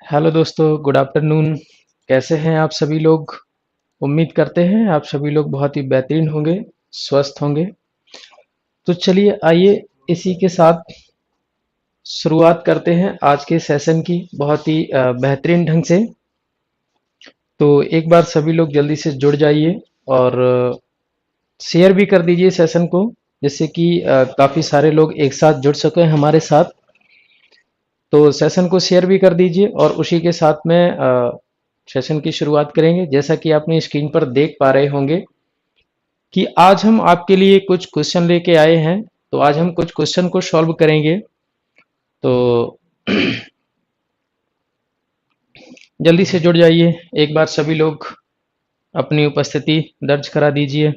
Hello दोस्तों, good afternoon. कैसे हैं आप सभी लोग? उम्मीद करते हैं आप सभी लोग बहुत ही बेहतरीन होंगे, स्वस्थ होंगे। तो चलिए आइए इसी के साथ शुरुआत करते हैं आज के सेशन की बहुत ही बेहतरीन ढंग से। तो एक बार सभी लोग जल्दी से जुड़ जाइए और शेयर भी कर दीजिए सेशन को, जिससे कि काफ़ी सारे लोग एक साथ जुड़ सकें हमारे साथ। तो सेशन को शेयर भी कर दीजिए और उसी के साथ में सेशन की शुरुआत करेंगे। जैसा कि आपने स्क्रीन पर देख पा रहे होंगे कि आज हम आपके लिए कुछ क्वेश्चन लेके आए हैं। तो आज हम कुछ क्वेश्चन को सॉल्व करेंगे। तो जल्दी से जुड़ जाइए। एक बार सभी लोग अपनी उपस्थिति दर्ज करा दीजिए।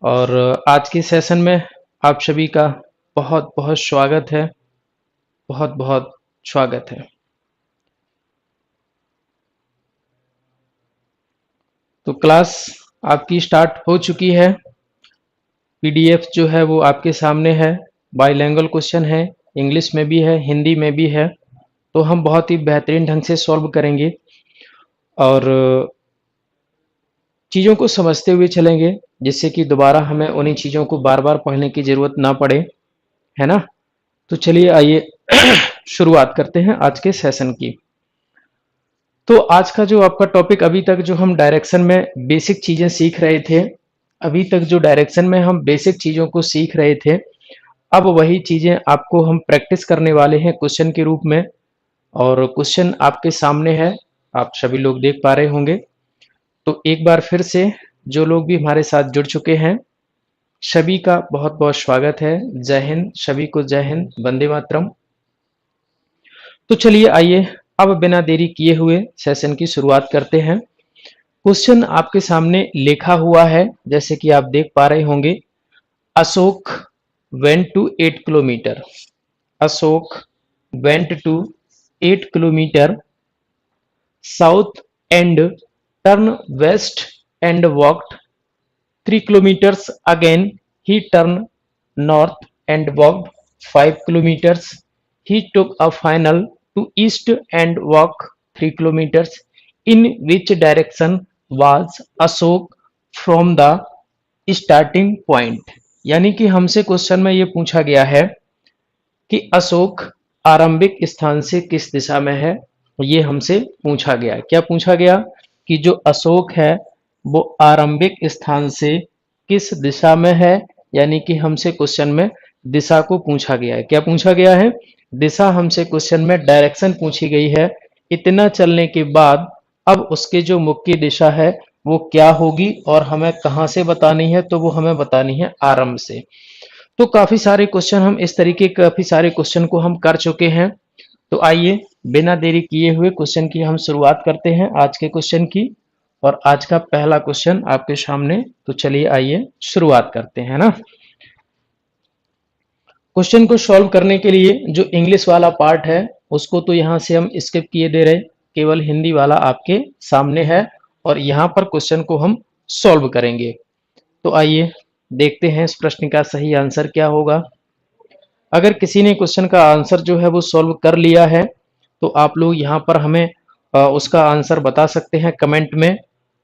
और आज के सेशन में आप सभी का बहुत बहुत स्वागत है, बहुत बहुत स्वागत है। तो क्लास आपकी स्टार्ट हो चुकी है। पीडीएफ जो है वो आपके सामने है। बाइलैंग्वेज क्वेश्चन है, इंग्लिश में भी है, हिंदी में भी है। तो हम बहुत ही बेहतरीन ढंग से सॉल्व करेंगे और चीज़ों को समझते हुए चलेंगे, जिससे कि दोबारा हमें उन्हीं चीज़ों को बार बार पढ़ने की ज़रूरत ना पड़े, है ना। तो चलिए आइए शुरुआत करते हैं आज के सेशन की। तो आज का जो आपका टॉपिक, अभी तक जो हम डायरेक्शन में बेसिक चीज़ें सीख रहे थे, अभी तक जो डायरेक्शन में हम बेसिक चीज़ों को सीख रहे थे, अब वही चीज़ें आपको हम प्रैक्टिस करने वाले हैं क्वेश्चन के रूप में। और क्वेश्चन आपके सामने है, आप सभी लोग देख पा रहे होंगे। तो एक बार फिर से जो लोग भी हमारे साथ जुड़ चुके हैं, सभी का बहुत बहुत स्वागत है। जय हिंद, सभी को जय हिंद, वंदे मातरम। तो चलिए आइए अब बिना देरी किए हुए सेशन की शुरुआत करते हैं। क्वेश्चन आपके सामने लिखा हुआ है, जैसे कि आप देख पा रहे होंगे। Ashok went to 8 kilometre. Ashok went to 8 kilometre south and turn west and walked 3 kilometers. Again he turned north and walked 5 kilometers. He took a final to east and walked 3 kilometers. In which direction was Ashok from the starting point? यानी कि हमसे question में ये पूछा गया है कि अशोक आरंभिक स्थान से किस दिशा में है। ये हमसे पूछा गया। क्या पूछा गया? कि जो अशोक है वो आरंभिक स्थान से किस दिशा में है। यानी कि हमसे क्वेश्चन में दिशा को पूछा गया है। क्या पूछा गया है? दिशा हमसे क्वेश्चन में डायरेक्शन पूछी गई है। इतना चलने के बाद अब उसके जो मुख की दिशा है वो क्या होगी और हमें कहाँ से बतानी है? तो वो हमें बतानी है आरंभ से। तो काफी सारे क्वेश्चन हम इस तरीके, काफी सारे क्वेश्चन को हम कर चुके हैं। तो आइए बिना देरी किए हुए क्वेश्चन की हम शुरुआत करते हैं, आज के क्वेश्चन की। और आज का पहला क्वेश्चन आपके सामने। तो चलिए आइए शुरुआत करते हैं ना। क्वेश्चन को सॉल्व करने के लिए जो इंग्लिश वाला पार्ट है उसको तो यहाँ से हम स्किप किए दे रहे, केवल हिंदी वाला आपके सामने है और यहाँ पर क्वेश्चन को हम सॉल्व करेंगे। तो आइए देखते हैं इस प्रश्न का सही आंसर क्या होगा। अगर किसी ने क्वेश्चन का आंसर जो है वो सॉल्व कर लिया है तो आप लोग यहाँ पर हमें उसका आंसर बता सकते हैं कमेंट में।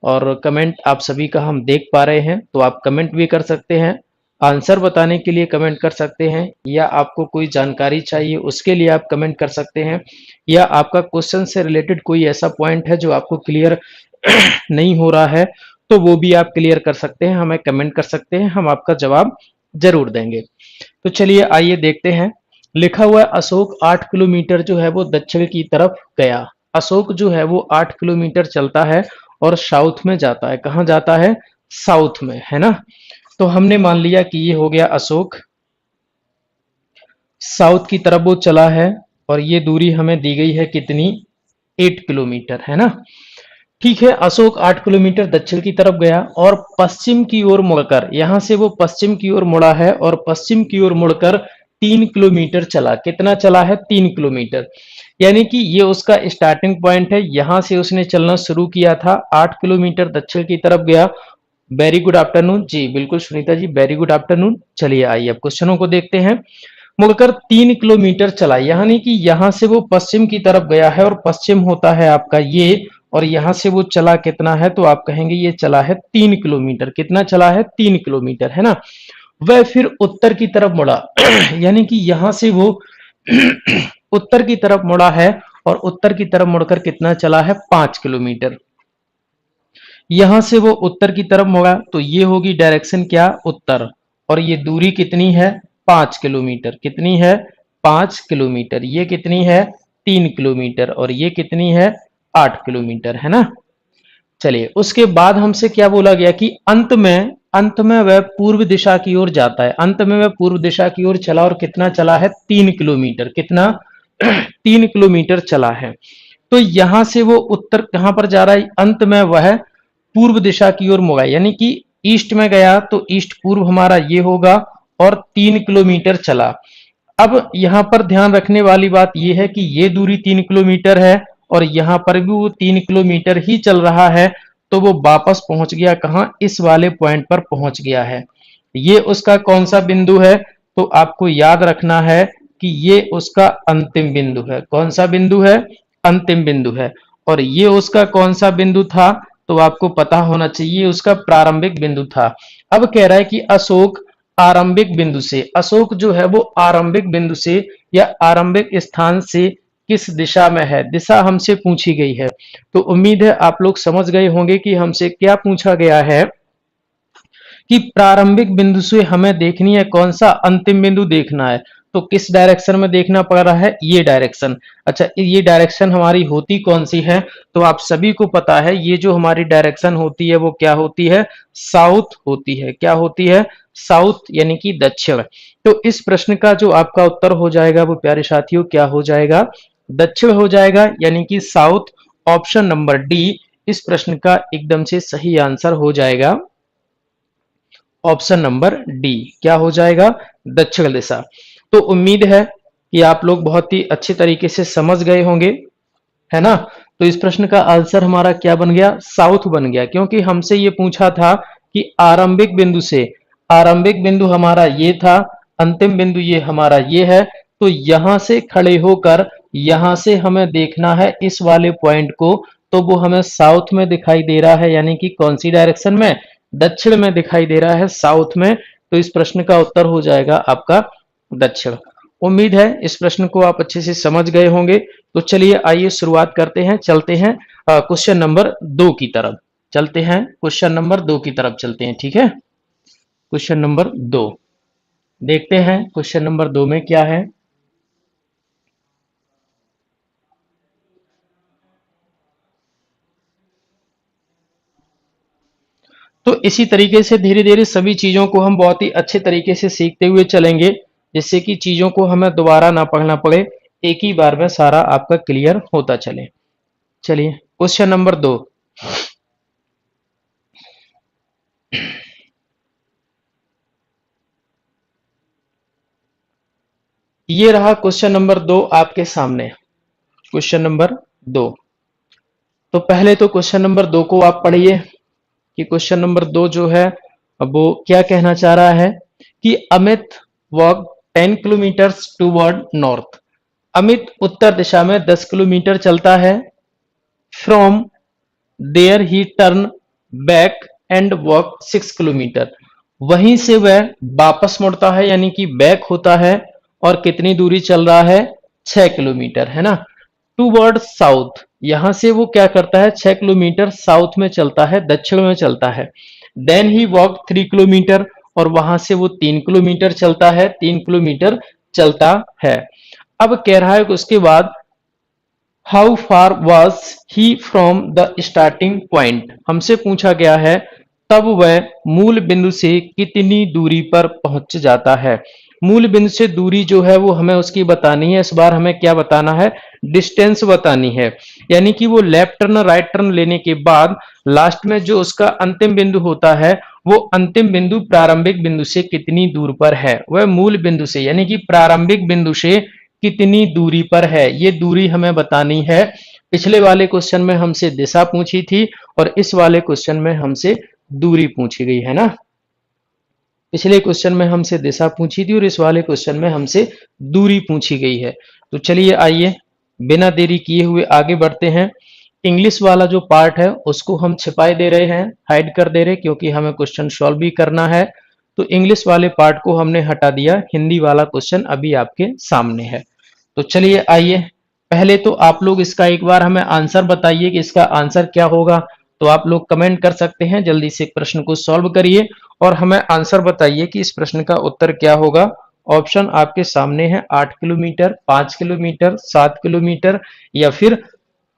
और कमेंट आप सभी का हम देख पा रहे हैं, तो आप कमेंट भी कर सकते हैं, आंसर बताने के लिए कमेंट कर सकते हैं, या आपको कोई जानकारी चाहिए उसके लिए आप कमेंट कर सकते हैं, या आपका क्वेश्चन से रिलेटेड कोई ऐसा पॉइंट है जो आपको क्लियर नहीं हो रहा है तो वो भी आप क्लियर कर सकते हैं, हमें कमेंट कर सकते हैं, हम आपका जवाब जरूर देंगे। तो चलिए आइए देखते हैं। लिखा हुआ है अशोक 8 किलोमीटर जो है वो दक्षिण की तरफ गया। अशोक जो है वो 8 किलोमीटर चलता है और साउथ में जाता है। कहाँ जाता है? साउथ में, है ना। तो हमने मान लिया कि ये हो गया अशोक, साउथ की तरफ वो चला है और ये दूरी हमें दी गई है कितनी? 8 किलोमीटर, है ना। ठीक है, अशोक 8 किलोमीटर दक्षिण की तरफ गया और पश्चिम की ओर मुड़कर, यहां से वो पश्चिम की ओर मुड़ा है और पश्चिम की ओर मुड़कर 3 किलोमीटर चला। कितना चला है? 3 किलोमीटर। यानी कि ये उसका स्टार्टिंग पॉइंट है, यहां से उसने चलना शुरू किया था, 8 किलोमीटर दक्षिण की तरफ गया। वेरी गुड आफ्टरनून जी, बिल्कुल Sunita ji, very good afternoon. चलिए आइए अब क्वेश्चनों को देखते हैं। मुड़कर 3 किलोमीटर चला, यानी कि यहां से वो पश्चिम की तरफ गया है और पश्चिम होता है आपका ये, और यहां से वो चला कितना है, तो आप कहेंगे ये चला है 3 किलोमीटर। कितना चला है? 3 किलोमीटर, है ना। वह फिर उत्तर की तरफ मुड़ा यानी कि यहां से वो उत्तर की तरफ मुड़ा है, और उत्तर की तरफ मुड़कर कितना चला है? 5 किलोमीटर। यहां से वो उत्तर की तरफ मुड़ा, तो ये होगी डायरेक्शन क्या? उत्तर। और ये दूरी कितनी है? 5 किलोमीटर। कितनी है? 5 किलोमीटर। ये कितनी है? 3 किलोमीटर। और ये कितनी है? 8 किलोमीटर, है ना। चलिए, उसके बाद हमसे क्या बोला गया कि अंत में वह पूर्व दिशा की ओर जाता है। अंत में वह पूर्व दिशा की ओर चला, और कितना चला है? 3 किलोमीटर। कितना? 3 किलोमीटर चला है। तो यहां से वो उत्तर कहां पर जा रहा है? अंत में वह पूर्व दिशा की ओर मुड़ा, यानी कि ईस्ट में गया, तो ईस्ट पूर्व हमारा ये होगा, और 3 किलोमीटर चला। अब यहां पर ध्यान रखने वाली बात यह है कि ये दूरी 3 किलोमीटर है, और यहां पर भी वो 3 किलोमीटर ही चल रहा है, तो वो वापस पहुंच गया कहां? इस वाले पॉइंट पर पहुंच गया है। ये उसका कौन सा बिंदु है? तो आपको याद रखना है कि ये उसका अंतिम बिंदु है। कौन सा बिंदु है? अंतिम बिंदु है। और ये उसका कौन सा बिंदु था? तो आपको पता होना चाहिए, उसका प्रारंभिक बिंदु था। अब कह रहा है कि अशोक आरंभिक बिंदु से, अशोक जो है वो आरंभिक बिंदु से या आरंभिक स्थान से किस दिशा में है? दिशा हमसे पूछी गई है। तो उम्मीद है आप लोग समझ गए होंगे कि हमसे क्या पूछा गया है, कि प्रारंभिक बिंदु से हमें देखनी है कौन सा? अंतिम बिंदु देखना है। तो किस डायरेक्शन में देखना पड़ रहा है? ये डायरेक्शन। अच्छा, ये डायरेक्शन हमारी होती कौन सी है? तो आप सभी को पता है, ये जो हमारी डायरेक्शन होती है वो क्या होती है? साउथ होती है। क्या होती है? साउथ, यानी कि दक्षिण। तो इस प्रश्न का जो आपका उत्तर हो जाएगा वो प्यारे साथियों क्या हो जाएगा? दक्षिण हो जाएगा, यानी कि साउथ। ऑप्शन नंबर डी इस प्रश्न का एकदम से सही आंसर हो जाएगा। ऑप्शन नंबर डी क्या हो जाएगा? दक्षिण दिशा। तो उम्मीद है कि आप लोग बहुत ही अच्छे तरीके से समझ गए होंगे, है ना। तो इस प्रश्न का आंसर हमारा क्या बन गया? साउथ बन गया, क्योंकि हमसे ये पूछा था कि आरंभिक बिंदु से, आरंभिक बिंदु हमारा ये था, अंतिम बिंदु ये हमारा ये है, तो यहां से खड़े होकर यहां से हमें देखना है इस वाले पॉइंट को, तो वो हमें साउथ में दिखाई दे रहा है, यानी कि कौन सी डायरेक्शन में? दक्षिण में दिखाई दे रहा है, साउथ में। तो इस प्रश्न का उत्तर हो जाएगा आपका दक्षिण। उम्मीद है इस प्रश्न को आप अच्छे से समझ गए होंगे। तो चलिए आइए शुरुआत करते हैं, चलते हैं क्वेश्चन नंबर 2 की तरफ। चलते हैं क्वेश्चन नंबर 2 की तरफ चलते हैं, ठीक है। क्वेश्चन नंबर 2 देखते हैं, क्वेश्चन नंबर 2 में क्या है। तो इसी तरीके से धीरे धीरे सभी चीजों को हम बहुत ही अच्छे तरीके से सीखते हुए चलेंगे, जिससे कि चीजों को हमें दोबारा ना पढ़ना पड़े, एक ही बार में सारा आपका क्लियर होता चले। चलिए क्वेश्चन नंबर 2। ये रहा क्वेश्चन नंबर 2 आपके सामने। Question number 2। तो पहले तो क्वेश्चन नंबर 2 को आप पढ़िए कि क्वेश्चन नंबर 2 जो है, अब वो क्या कहना चाह रहा है कि Amit walk 10 kilometre toward north. Amit उत्तर दिशा में 10 किलोमीटर चलता है। From there he turn back and walk 6 kilometre. वहीं से वह वापस मुड़ता है, यानी कि बैक होता है, और कितनी दूरी चल रहा है? 6 किलोमीटर, है ना। टूवर्ड साउथ, यहां से वो क्या करता है? 6 किलोमीटर साउथ में चलता है, दक्षिण में चलता है। देन ही वॉक 3 किलोमीटर, और वहां से वो 3 किलोमीटर चलता है, 3 किलोमीटर चलता है। अब कह रहा है कि उसके बाद how far was he from the starting point. हमसे पूछा गया है तब वह मूल बिंदु से कितनी दूरी पर पहुंच जाता है। मूल बिंदु से दूरी जो है वो हमें उसकी बतानी है। इस बार हमें क्या बताना है? डिस्टेंस बतानी है। यानी कि वो लेफ्ट टर्न राइट टर्न लेने के बाद लास्ट में जो उसका अंतिम बिंदु होता है, वो अंतिम बिंदु प्रारंभिक बिंदु से कितनी दूर पर है। वह मूल बिंदु से, यानी कि प्रारंभिक बिंदु से कितनी दूरी पर है, ये दूरी हमें बतानी है। पिछले वाले क्वेश्चन में हमसे दिशा पूछी थी, और इस वाले क्वेश्चन में हमसे दूरी पूछी गई है ना। पिछले क्वेश्चन में हमसे दिशा पूछी थी और इस वाले क्वेश्चन में हमसे दूरी पूछी गई है। तो चलिए आइए बिना देरी किए हुए आगे बढ़ते हैं। इंग्लिश वाला जो पार्ट है उसको हम छिपाए दे रहे हैं, हाइड कर दे रहे हैं, क्योंकि हमें क्वेश्चन सॉल्व भी करना है। तो इंग्लिश वाले पार्ट को हमने हटा दिया, हिंदी वाला क्वेश्चन अभी आपके सामने है। तो चलिए आइए, पहले तो आप लोग इसका एक बार हमें आंसर बताइए कि इसका आंसर क्या होगा। तो आप लोग कमेंट कर सकते हैं, जल्दी से प्रश्न को सॉल्व करिए और हमें आंसर बताइए कि इस प्रश्न का उत्तर क्या होगा। ऑप्शन आपके सामने है, 8 किलोमीटर, 5 किलोमीटर, 7 किलोमीटर या फिर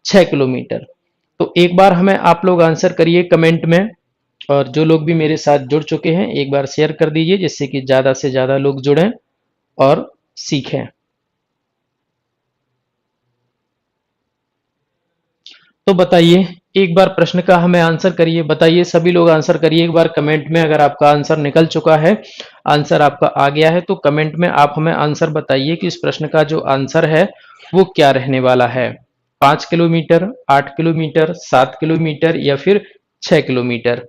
6 किलोमीटर। तो एक बार हमें आप लोग आंसर करिए कमेंट में, और जो लोग भी मेरे साथ जुड़ चुके हैं एक बार शेयर कर दीजिए, जिससे कि ज्यादा से ज्यादा लोग जुड़ें और सीखें। तो बताइए, एक बार प्रश्न का हमें आंसर करिए, बताइए सभी लोग आंसर करिए एक बार कमेंट में। अगर आपका आंसर निकल चुका है, आंसर आपका आ गया है, तो कमेंट में आप हमें आंसर बताइए कि इस प्रश्न का जो आंसर है वो क्या रहने वाला है। 5 किलोमीटर, 8 किलोमीटर, 7 किलोमीटर या फिर 6 किलोमीटर।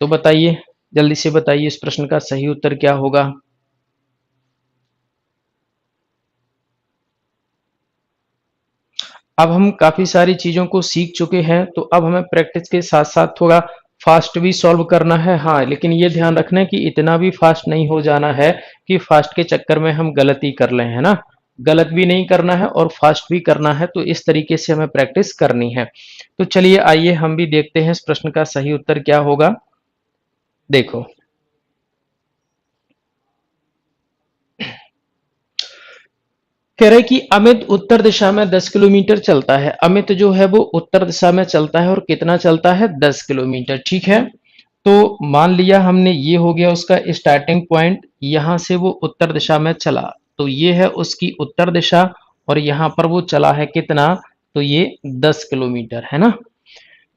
तो बताइए, जल्दी से बताइए इस प्रश्न का सही उत्तर क्या होगा। अब हम काफी सारी चीजों को सीख चुके हैं, तो अब हमें प्रैक्टिस के साथ साथ थोड़ा फास्ट भी सॉल्व करना है। हाँ, लेकिन ये ध्यान रखना है कि इतना भी फास्ट नहीं हो जाना है कि फास्ट के चक्कर में हम गलती कर लें, है ना। गलत भी नहीं करना है और फास्ट भी करना है, तो इस तरीके से हमें प्रैक्टिस करनी है। तो चलिए आइए हम भी देखते हैं इस प्रश्न का सही उत्तर क्या होगा। देखो, कह रहे कि अमित उत्तर दिशा में 10 किलोमीटर चलता है। अमित जो है वो उत्तर दिशा में चलता है और कितना चलता है, 10 किलोमीटर। ठीक है, तो मान लिया हमने, ये हो गया उसका स्टार्टिंग पॉइंट, यहां से वो उत्तर दिशा में चला, तो ये है उसकी उत्तर दिशा, और यहां पर वो चला है कितना, तो ये 10 किलोमीटर, है ना।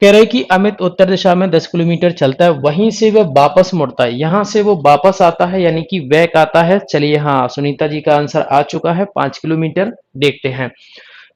कह रहे कि अमित उत्तर दिशा में 10 किलोमीटर चलता है, वहीं से वह वापस मुड़ता है, यहां से वो वापस आता है, यानी कि बैक आता है। चलिए, हाँ, सुनीता जी का आंसर आ चुका है, 5 किलोमीटर। देखते हैं,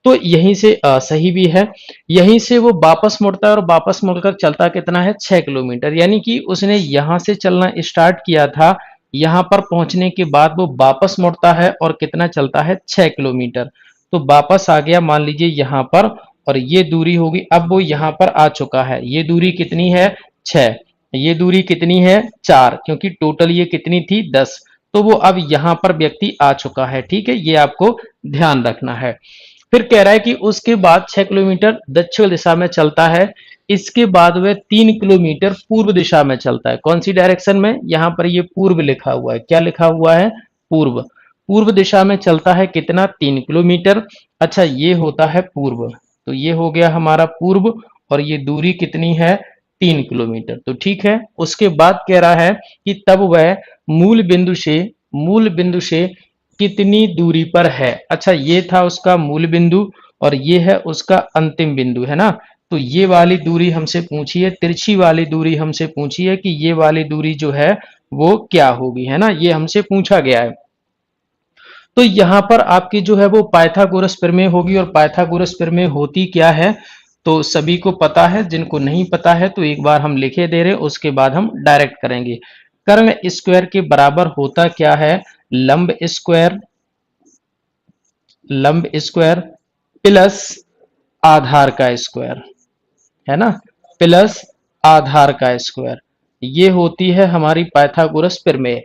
तो यहीं से सही भी है। यहीं से वो वापस मुड़ता है और वापस मुड़कर चलता कितना है, 6 किलोमीटर, यानी कि उसने यहां से चलना स्टार्ट किया था, यहां पर पहुंचने के बाद वो वापस मुड़ता है और कितना चलता है, 6 किलोमीटर। तो वापस आ गया मान लीजिए यहां पर, और ये दूरी होगी, अब वो यहां पर आ चुका है, ये दूरी कितनी है, 6। ये दूरी कितनी है, 4, क्योंकि टोटल ये कितनी थी, 10। तो वो अब यहां पर व्यक्ति आ चुका है। ठीक है, ये आपको ध्यान रखना है। फिर कह रहा है कि उसके बाद 6 किलोमीटर दक्षिण दिशा में चलता है, इसके बाद वह 3 किलोमीटर पूर्व दिशा में चलता है। कौन सी डायरेक्शन में, यहां पर ये पूर्व लिखा हुआ है, क्या लिखा हुआ है, पूर्व। पूर्व दिशा में चलता है कितना, 3 किलोमीटर। अच्छा, ये होता है पूर्व, तो ये हो गया हमारा पूर्व, और ये दूरी कितनी है, 3 किलोमीटर। तो ठीक है, उसके बाद कह रहा है कि तब वह मूल बिंदु से कितनी दूरी पर है। अच्छा, ये था उसका मूल बिंदु और ये है उसका अंतिम बिंदु, है ना। तो ये वाली दूरी हमसे पूछी है, तिरछी वाली दूरी हमसे पूछी है कि ये वाली दूरी जो है वो क्या होगी, है ना, ये हमसे पूछा गया है। तो यहां पर आपकी जो है वो पाइथागोरस प्रमेय होगी, और पाइथागोरस प्रमेय होती क्या है, तो सभी को पता है, जिनको नहीं पता है तो एक बार हम लिखे दे रहे, उसके बाद हम डायरेक्ट करेंगे। कर्ण स्क्वायर के बराबर होता क्या है, लंब स्क्वायर, लंब स्क्वायर प्लस आधार का स्क्वायर, है ना, प्लस आधार का स्क्वायर। ये होती है हमारी पाइथागोरस प्रमेय,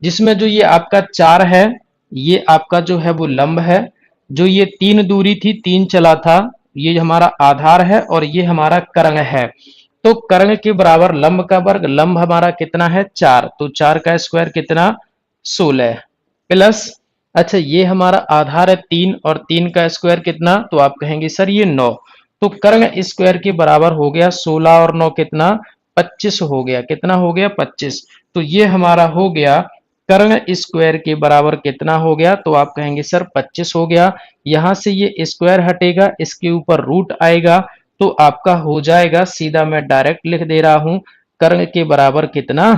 जिसमें जो ये आपका 4 है, ये आपका जो है वो लंब है, जो ये 3 दूरी थी, 3 चला था, ये हमारा आधार है, और ये हमारा कर्ण है। तो कर्ण के बराबर लंब का वर्ग, लंब हमारा कितना है, 4, तो 4 का स्क्वायर कितना, 16 प्लस, अच्छा ये हमारा आधार है 3, और 3 का स्क्वायर कितना, तो आप कहेंगे सर ये 9। तो कर्ण स्क्वायर के बराबर हो गया 16 और 9 कितना, 25 हो गया, कितना हो गया, 25। तो ये हमारा हो गया कर्ण स्क्वायर के बराबर कितना हो गया, तो आप कहेंगे सर 25 हो गया। यहां से ये स्क्वायर हटेगा, इसके ऊपर रूट आएगा, तो आपका हो जाएगा, सीधा मैं डायरेक्ट लिख दे रहा हूं, कर्ण के बराबर कितना,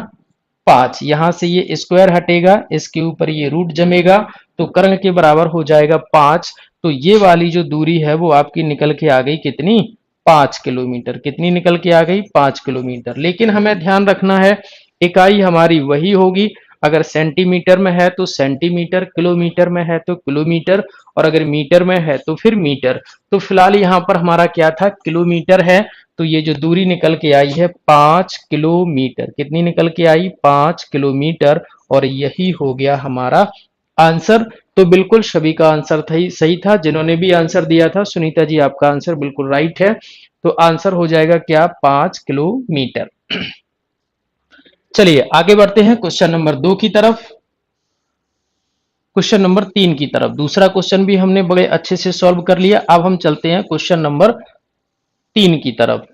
5। यहां से ये स्क्वायर हटेगा, इसके ऊपर ये रूट जमेगा, तो कर्ण के बराबर हो जाएगा 5। तो ये वाली जो दूरी है वो आपकी निकल के आ गई कितनी, 5 किलोमीटर। कितनी निकल के आ गई, 5 किलोमीटर। लेकिन हमें ध्यान रखना है इकाई हमारी वही होगी, अगर सेंटीमीटर में है तो सेंटीमीटर, किलोमीटर में है तो किलोमीटर, और अगर मीटर में है तो फिर मीटर। तो फिलहाल यहाँ पर हमारा क्या था, किलोमीटर है, तो ये जो दूरी निकल के आई है 5 किलोमीटर। कितनी निकल के आई, 5 किलोमीटर, और यही हो गया हमारा आंसर। तो बिल्कुल सभी का आंसर सही था। जिन्होंने भी आंसर दिया था, सुनीता जी आपका आंसर बिल्कुल राइट है। तो आंसर हो जाएगा क्या, 5 किलोमीटर। चलिए आगे बढ़ते हैं क्वेश्चन नंबर 2 की तरफ। क्वेश्चन नंबर 3 की तरफ, दूसरा क्वेश्चन भी हमने बड़े अच्छे से सॉल्व कर लिया। अब हम चलते हैं क्वेश्चन नंबर 3 की तरफ।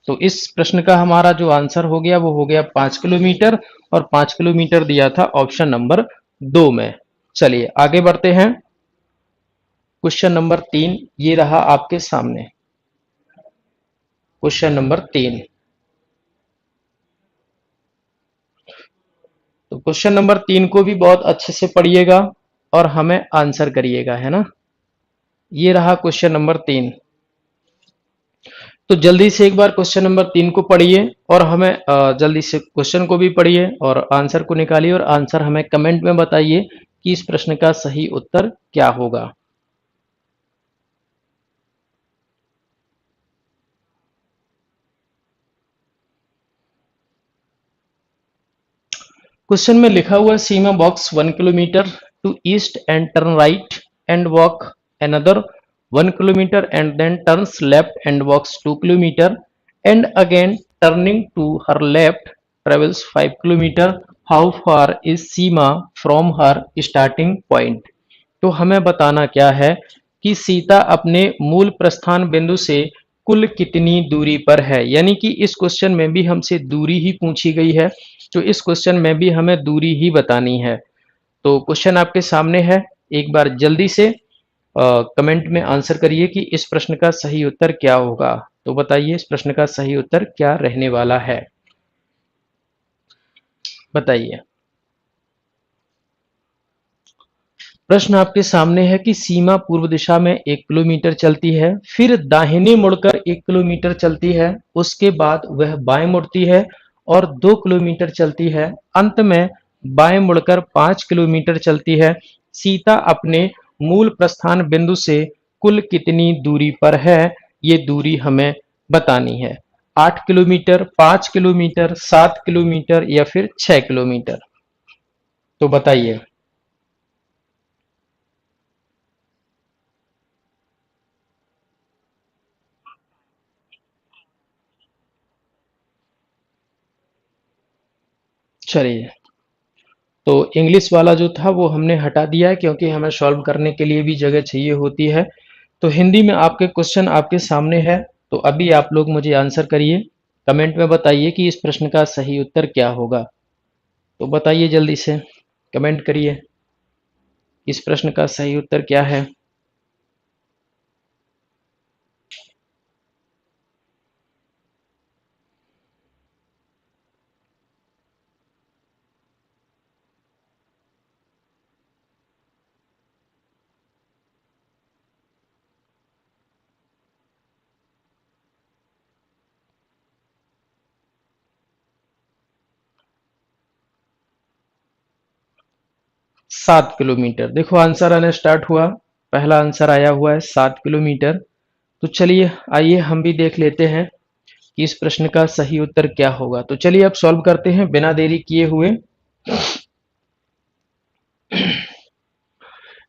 तो इस प्रश्न का हमारा जो आंसर हो गया वो हो गया 5 किलोमीटर, और 5 किलोमीटर दिया था ऑप्शन नंबर 2 में। चलिए आगे बढ़ते हैं। क्वेश्चन नंबर 3 ये रहा आपके सामने। क्वेश्चन नंबर 3, तो क्वेश्चन नंबर 3 को भी बहुत अच्छे से पढ़िएगा और हमें आंसर करिएगा, है ना। ये रहा क्वेश्चन नंबर 3। तो जल्दी से एक बार क्वेश्चन नंबर 3 को पढ़िए, और हमें जल्दी से क्वेश्चन को भी पढ़िए और आंसर को निकालिए, और आंसर हमें कमेंट में बताइए कि इस प्रश्न का सही उत्तर क्या होगा। क्वेश्चन में लिखा हुआ है, Seema walks 1 kilometre to east and turn right and walk another 1 kilometre and then turns left and walks 2 kilometre and again turning to her left travels 5 kilometre. How far is Seema from her starting point. तो हमें बताना क्या है कि सीता अपने मूल प्रस्थान बिंदु से कुल कितनी दूरी पर है, यानी कि इस क्वेश्चन में भी हमसे दूरी ही पूछी गई है, तो इस क्वेश्चन में भी हमें दूरी ही बतानी है। तो क्वेश्चन आपके सामने है, एक बार जल्दी से कमेंट में आंसर करिए कि इस प्रश्न का सही उत्तर क्या होगा। तो बताइए इस प्रश्न का सही उत्तर क्या रहने वाला है, बताइए। प्रश्न आपके सामने है कि सीमा पूर्व दिशा में 1 किलोमीटर चलती है, फिर दाहिने मुड़कर 1 किलोमीटर चलती है, उसके बाद वह बाएं मुड़ती है और 2 किलोमीटर चलती है, अंत में बाएं मुड़कर 5 किलोमीटर चलती है। सीता अपने मूल प्रस्थान बिंदु से कुल कितनी दूरी पर है, ये दूरी हमें बतानी है। 8 किलोमीटर, 5 किलोमीटर, 7 किलोमीटर या फिर 6 किलोमीटर। तो बताइए। चलिए, तो इंग्लिश वाला जो था वो हमने हटा दिया है, क्योंकि हमें सॉल्व करने के लिए भी जगह चाहिए होती है। तो हिंदी में आपके क्वेश्चन आपके सामने है, तो अभी आप लोग मुझे आंसर करिए, कमेंट में बताइए कि इस प्रश्न का सही उत्तर क्या होगा। तो बताइए जल्दी से, कमेंट करिए, इस प्रश्न का सही उत्तर क्या है। 7 किलोमीटर, देखो आंसर आने स्टार्ट हुआ, पहला आंसर आया हुआ है 7 किलोमीटर। तो चलिए आइए हम भी देख लेते हैं कि इस प्रश्न का सही उत्तर क्या होगा। तो चलिए अब सॉल्व करते हैं बिना देरी किए हुए।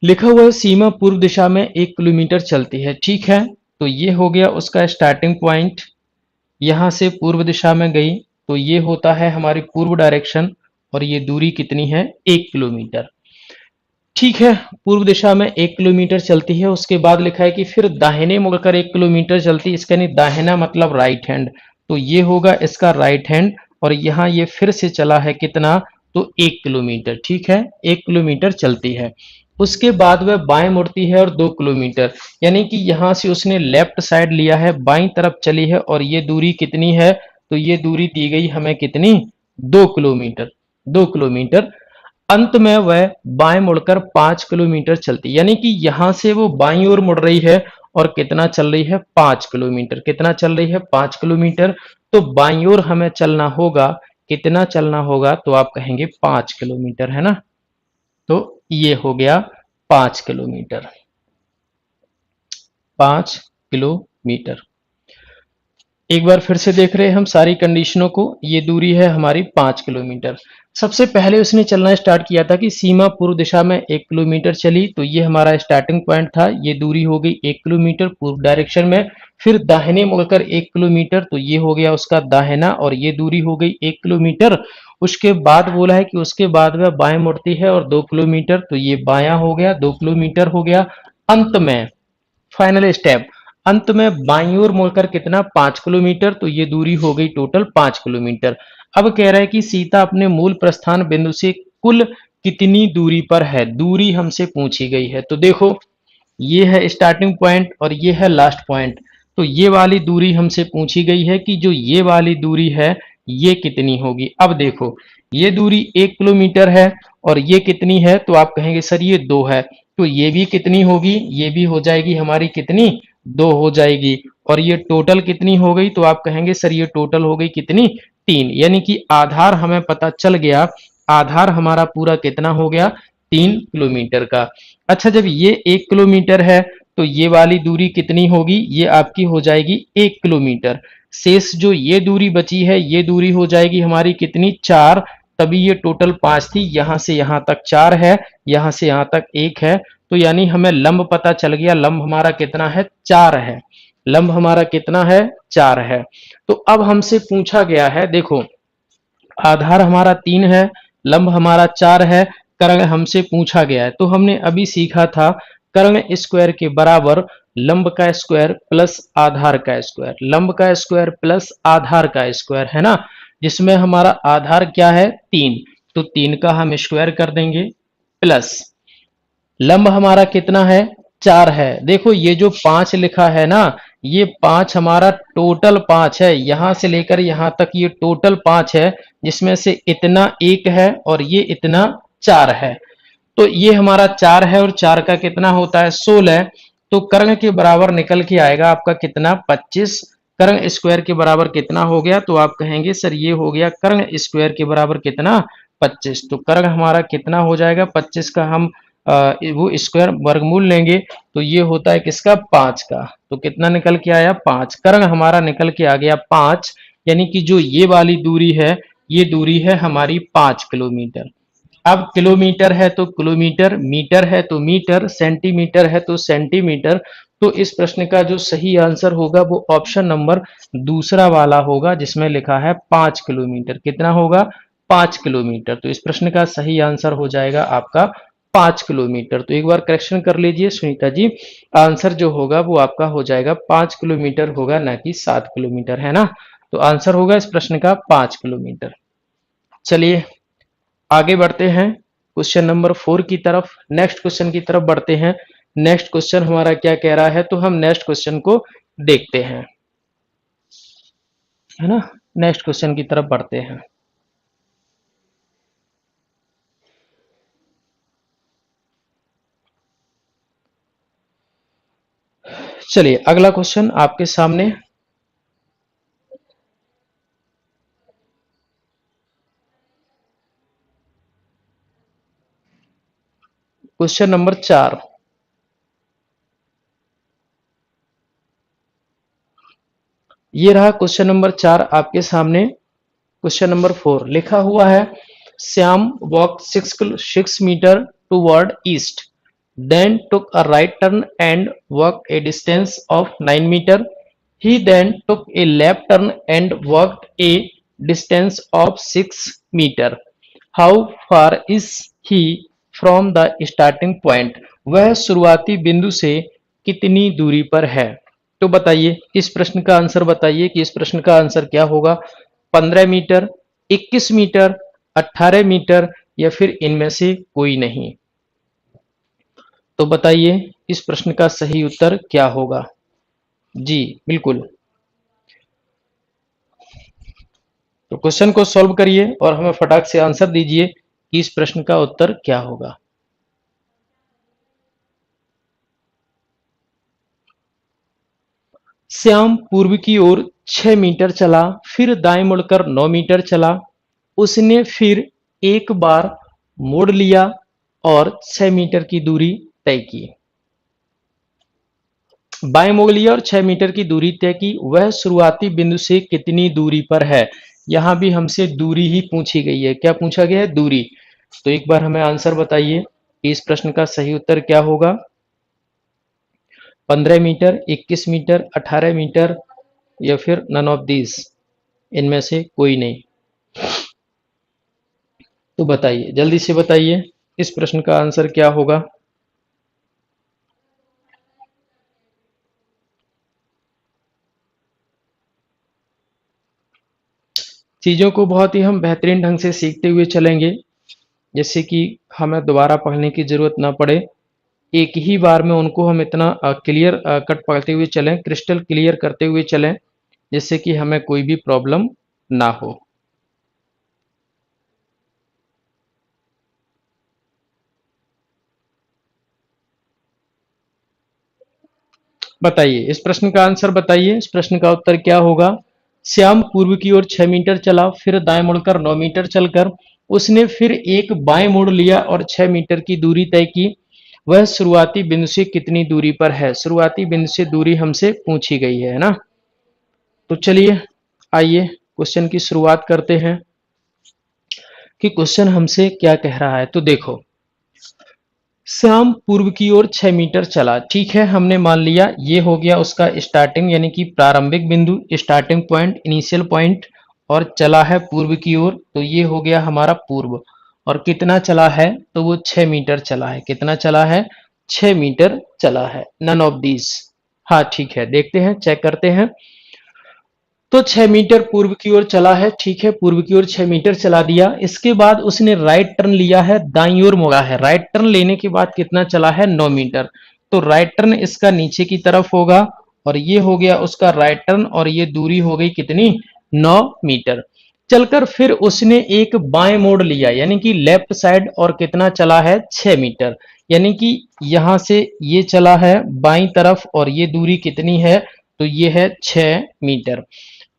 लिखा हुआ है सीमा पूर्व दिशा में 1 किलोमीटर चलती है, ठीक है। तो ये हो गया उसका स्टार्टिंग पॉइंट, यहां से पूर्व दिशा में गई, तो ये होता है हमारी पूर्व डायरेक्शन, और ये दूरी कितनी है, 1 किलोमीटर। ठीक है, पूर्व दिशा में 1 किलोमीटर चलती है, उसके बाद लिखा है कि फिर दाहिने मुड़कर 1 किलोमीटर चलती है, इसका नहीं दाहिना मतलब राइट हैंड, तो ये होगा इसका राइट हैंड, और यहाँ ये फिर से चला है कितना, तो 1 किलोमीटर, ठीक है, 1 किलोमीटर चलती है। उसके बाद वह बाएं मुड़ती है और 2 किलोमीटर, यानी कि यहां से उसने लेफ्ट साइड लिया है, बाईं तरफ चली है, और ये दूरी कितनी है, तो ये दूरी दी गई हमें कितनी, 2 किलोमीटर। 2 किलोमीटर, अंत में वह बाएं मुड़कर 5 किलोमीटर चलती, यानी कि यहां से वो बाईं ओर मुड़ रही है, और कितना चल रही है, 5 किलोमीटर। कितना चल रही है, 5 किलोमीटर। तो बाईं ओर हमें चलना होगा कितना चलना होगा, तो आप कहेंगे 5 किलोमीटर, है ना। तो ये हो गया 5 किलोमीटर, 5 किलोमीटर। एक बार फिर से देख रहे हैं हम सारी कंडीशनों को। ये दूरी है हमारी 5 किलोमीटर। सबसे पहले उसने चलना स्टार्ट किया था कि सीमा पूर्व दिशा में 1 किलोमीटर चली, तो ये हमारा स्टार्टिंग पॉइंट था। ये दूरी हो गई 1 किलोमीटर पूर्व डायरेक्शन में। फिर दाहिने मुड़कर 1 किलोमीटर, तो ये हो गया उसका दाहिना, और ये दूरी हो गई 1 किलोमीटर। उसके बाद बोला है कि उसके बाद वह बाएं मुड़ती है और 2 किलोमीटर, तो ये बायां हो गया, 2 किलोमीटर हो गया। अंत में फाइनल स्टेप, अंत में बाईं ओर मुड़कर कितना, 5 किलोमीटर, तो ये दूरी हो गई टोटल 5 किलोमीटर। अब कह रहा है कि सीता अपने मूल प्रस्थान बिंदु से कुल कितनी दूरी पर है, दूरी हमसे पूछी गई है। तो देखो, ये है स्टार्टिंग पॉइंट और ये है लास्ट पॉइंट। तो ये वाली दूरी हमसे पूछी गई है कि जो ये वाली दूरी है ये कितनी होगी। अब देखो, ये दूरी 1 किलोमीटर है और ये कितनी है, तो आप कहेंगे सर ये 2 है। तो ये भी कितनी होगी, ये भी हो जाएगी हमारी कितनी, 2 हो जाएगी। और ये टोटल कितनी हो गई, तो आप कहेंगे सर ये टोटल हो गई कितनी, 3। यानी कि आधार हमें पता चल गया, आधार हमारा पूरा कितना हो गया, 3 किलोमीटर का। अच्छा, जब ये 1 किलोमीटर है तो ये वाली दूरी कितनी होगी, ये आपकी हो जाएगी 1 किलोमीटर। शेष जो ये दूरी बची है, ये दूरी हो जाएगी हमारी कितनी, 4। तभी ये टोटल 5 थी, यहां से यहां तक 4 है, यहां से यहां तक 1 है। तो यानी हमें लंब पता चल गया, लंब हमारा कितना है, 4 है। लंब हमारा कितना है, 4 है। तो अब हमसे पूछा गया है, देखो आधार हमारा 3 है, लंब हमारा 4 है, कर्ण हमसे पूछा गया है। तो हमने अभी सीखा था कर्ण स्क्वायर के बराबर लंब का स्क्वायर प्लस आधार का स्क्वायर, लंब का स्क्वायर प्लस आधार का स्क्वायर, है ना। जिसमें हमारा आधार क्या है, 3, तो 3 का हम स्क्वायर कर देंगे, प्लस लंब हमारा कितना है, 4 है। देखो ये जो 5 लिखा है ना, ये 5 हमारा टोटल 5 है, यहां से लेकर यहां तक ये टोटल 5 है, जिसमें से इतना 1 है और ये इतना 4 है। तो ये हमारा 4 है और 4 का कितना होता है, 16। तो कर्ण के बराबर निकल के आएगा आपका कितना, 25। कर्ण स्क्वायर के बराबर कितना हो गया, तो आप कहेंगे सर ये हो गया कर्ण स्क्वायर के बराबर कितना, 25। तो कर्ण हमारा कितना हो जाएगा, 25 का हम वो स्क्वायर वर्गमूल लेंगे, तो ये होता है किसका, 5 का। तो कितना निकल के आया, 5। कर्ण हमारा निकल के आ गया 5। यानी कि जो ये वाली दूरी है, ये दूरी है हमारी 5 किलोमीटर। अब किलोमीटर है तो किलोमीटर, मीटर है तो मीटर, सेंटीमीटर है तो सेंटीमीटर। तो इस प्रश्न का जो सही आंसर होगा वो ऑप्शन नंबर दूसरा वाला होगा, जिसमें लिखा है 5 किलोमीटर। कितना होगा, 5 किलोमीटर। तो इस प्रश्न का सही आंसर हो जाएगा आपका 5 किलोमीटर। तो एक बार करेक्शन कर लीजिए सुनीता जी, आंसर जो होगा वो आपका हो जाएगा 5 किलोमीटर होगा, ना कि 7 किलोमीटर, है ना। तो आंसर होगा इस प्रश्न का 5 किलोमीटर। चलिए आगे बढ़ते हैं क्वेश्चन नंबर 4 की तरफ, नेक्स्ट क्वेश्चन की तरफ बढ़ते हैं। नेक्स्ट क्वेश्चन हमारा क्या कह रहा है, तो हम नेक्स्ट क्वेश्चन को देखते हैं, है ना। नेक्स्ट क्वेश्चन की तरफ बढ़ते हैं। चलिए अगला क्वेश्चन आपके सामने। क्वेश्चन नंबर 4, ये रहा क्वेश्चन नंबर 4 आपके सामने। क्वेश्चन नंबर 4 लिखा हुआ है, Shyam walk 6 metre toward east, then took a right turn and walked a distance of 9 meter. He then took a left turn and walked a distance of 6 meter. How far is he from the starting point? वह शुरुआती बिंदु से कितनी दूरी पर है। तो बताइए इस प्रश्न का आंसर, बताइए कि इस प्रश्न का आंसर क्या होगा, 15 मीटर, 21 मीटर, 18 मीटर, या फिर इनमें से कोई नहीं। तो बताइए इस प्रश्न का सही उत्तर क्या होगा। जी बिल्कुल, तो क्वेश्चन को सॉल्व करिए और हमें फटाक से आंसर दीजिए कि इस प्रश्न का उत्तर क्या होगा। श्याम पूर्व की ओर 6 मीटर चला, फिर दाएं मुड़कर 9 मीटर चला, उसने फिर एक बार मोड़ लिया और 6 मीटर की दूरी तय की। बाएं मोड़ लिया और 6 मीटर की दूरी तय की। वह शुरुआती बिंदु से कितनी दूरी पर है? यहां भी हमसे दूरी ही पूछी गई है। क्या पूछा गया है? दूरी। तो एक बार हमें आंसर बताइए कि इस प्रश्न का सही उत्तर क्या होगा? 15 मीटर, 21 मीटर, 18 मीटर या फिर नन ऑफ दीज, इनमें से कोई नहीं। तो बताइए, जल्दी से बताइए इस प्रश्न का आंसर क्या होगा? चीजों को बहुत ही हम बेहतरीन ढंग से सीखते हुए चलेंगे, जिससे कि हमें दोबारा पढ़ने की जरूरत ना पड़े। एक ही बार में उनको हम इतना क्लियर कट पढ़ते हुए चलें, क्रिस्टल क्लियर करते हुए चलें, जिससे कि हमें कोई भी प्रॉब्लम ना हो। बताइए, इस प्रश्न का आंसर बताइए। इस प्रश्न का उत्तर क्या होगा? श्याम पूर्व की ओर 6 मीटर चला, फिर दाएं मुड़कर 9 मीटर चलकर उसने फिर एक बाएं मोड़ लिया और 6 मीटर की दूरी तय की। वह शुरुआती बिंदु से कितनी दूरी पर है? शुरुआती बिंदु से दूरी हमसे पूछी गई है ना। तो चलिए, आइए क्वेश्चन की शुरुआत करते हैं कि क्वेश्चन हमसे क्या कह रहा है। तो देखो, श्याम पूर्व की ओर 6 मीटर चला। ठीक है, हमने मान लिया ये हो गया उसका स्टार्टिंग यानी कि प्रारंभिक बिंदु, स्टार्टिंग पॉइंट, इनिशियल पॉइंट, और चला है पूर्व की ओर, तो ये हो गया हमारा पूर्व। और कितना चला है? तो वो 6 मीटर चला है। कितना चला है? 6 मीटर चला है। None of these. हाँ ठीक है, देखते हैं, चेक करते हैं। तो 6 मीटर पूर्व की ओर चला है। ठीक है, पूर्व की ओर 6 मीटर चला दिया। इसके बाद उसने राइट टर्न लिया है, दाईं ओर मुड़ा है। राइट टर्न लेने के बाद कितना चला है? 9 मीटर। तो राइट टर्न इसका नीचे की तरफ होगा, और ये हो गया उसका राइट टर्न, और ये दूरी हो गई कितनी? 9 मीटर। चलकर फिर उसने एक बाएं मोड़ लिया यानी कि लेफ्ट साइड, और कितना चला है? 6 मीटर। यानी कि यहां से ये चला है बाईं तरफ, और ये दूरी कितनी है? तो ये है 6 मीटर।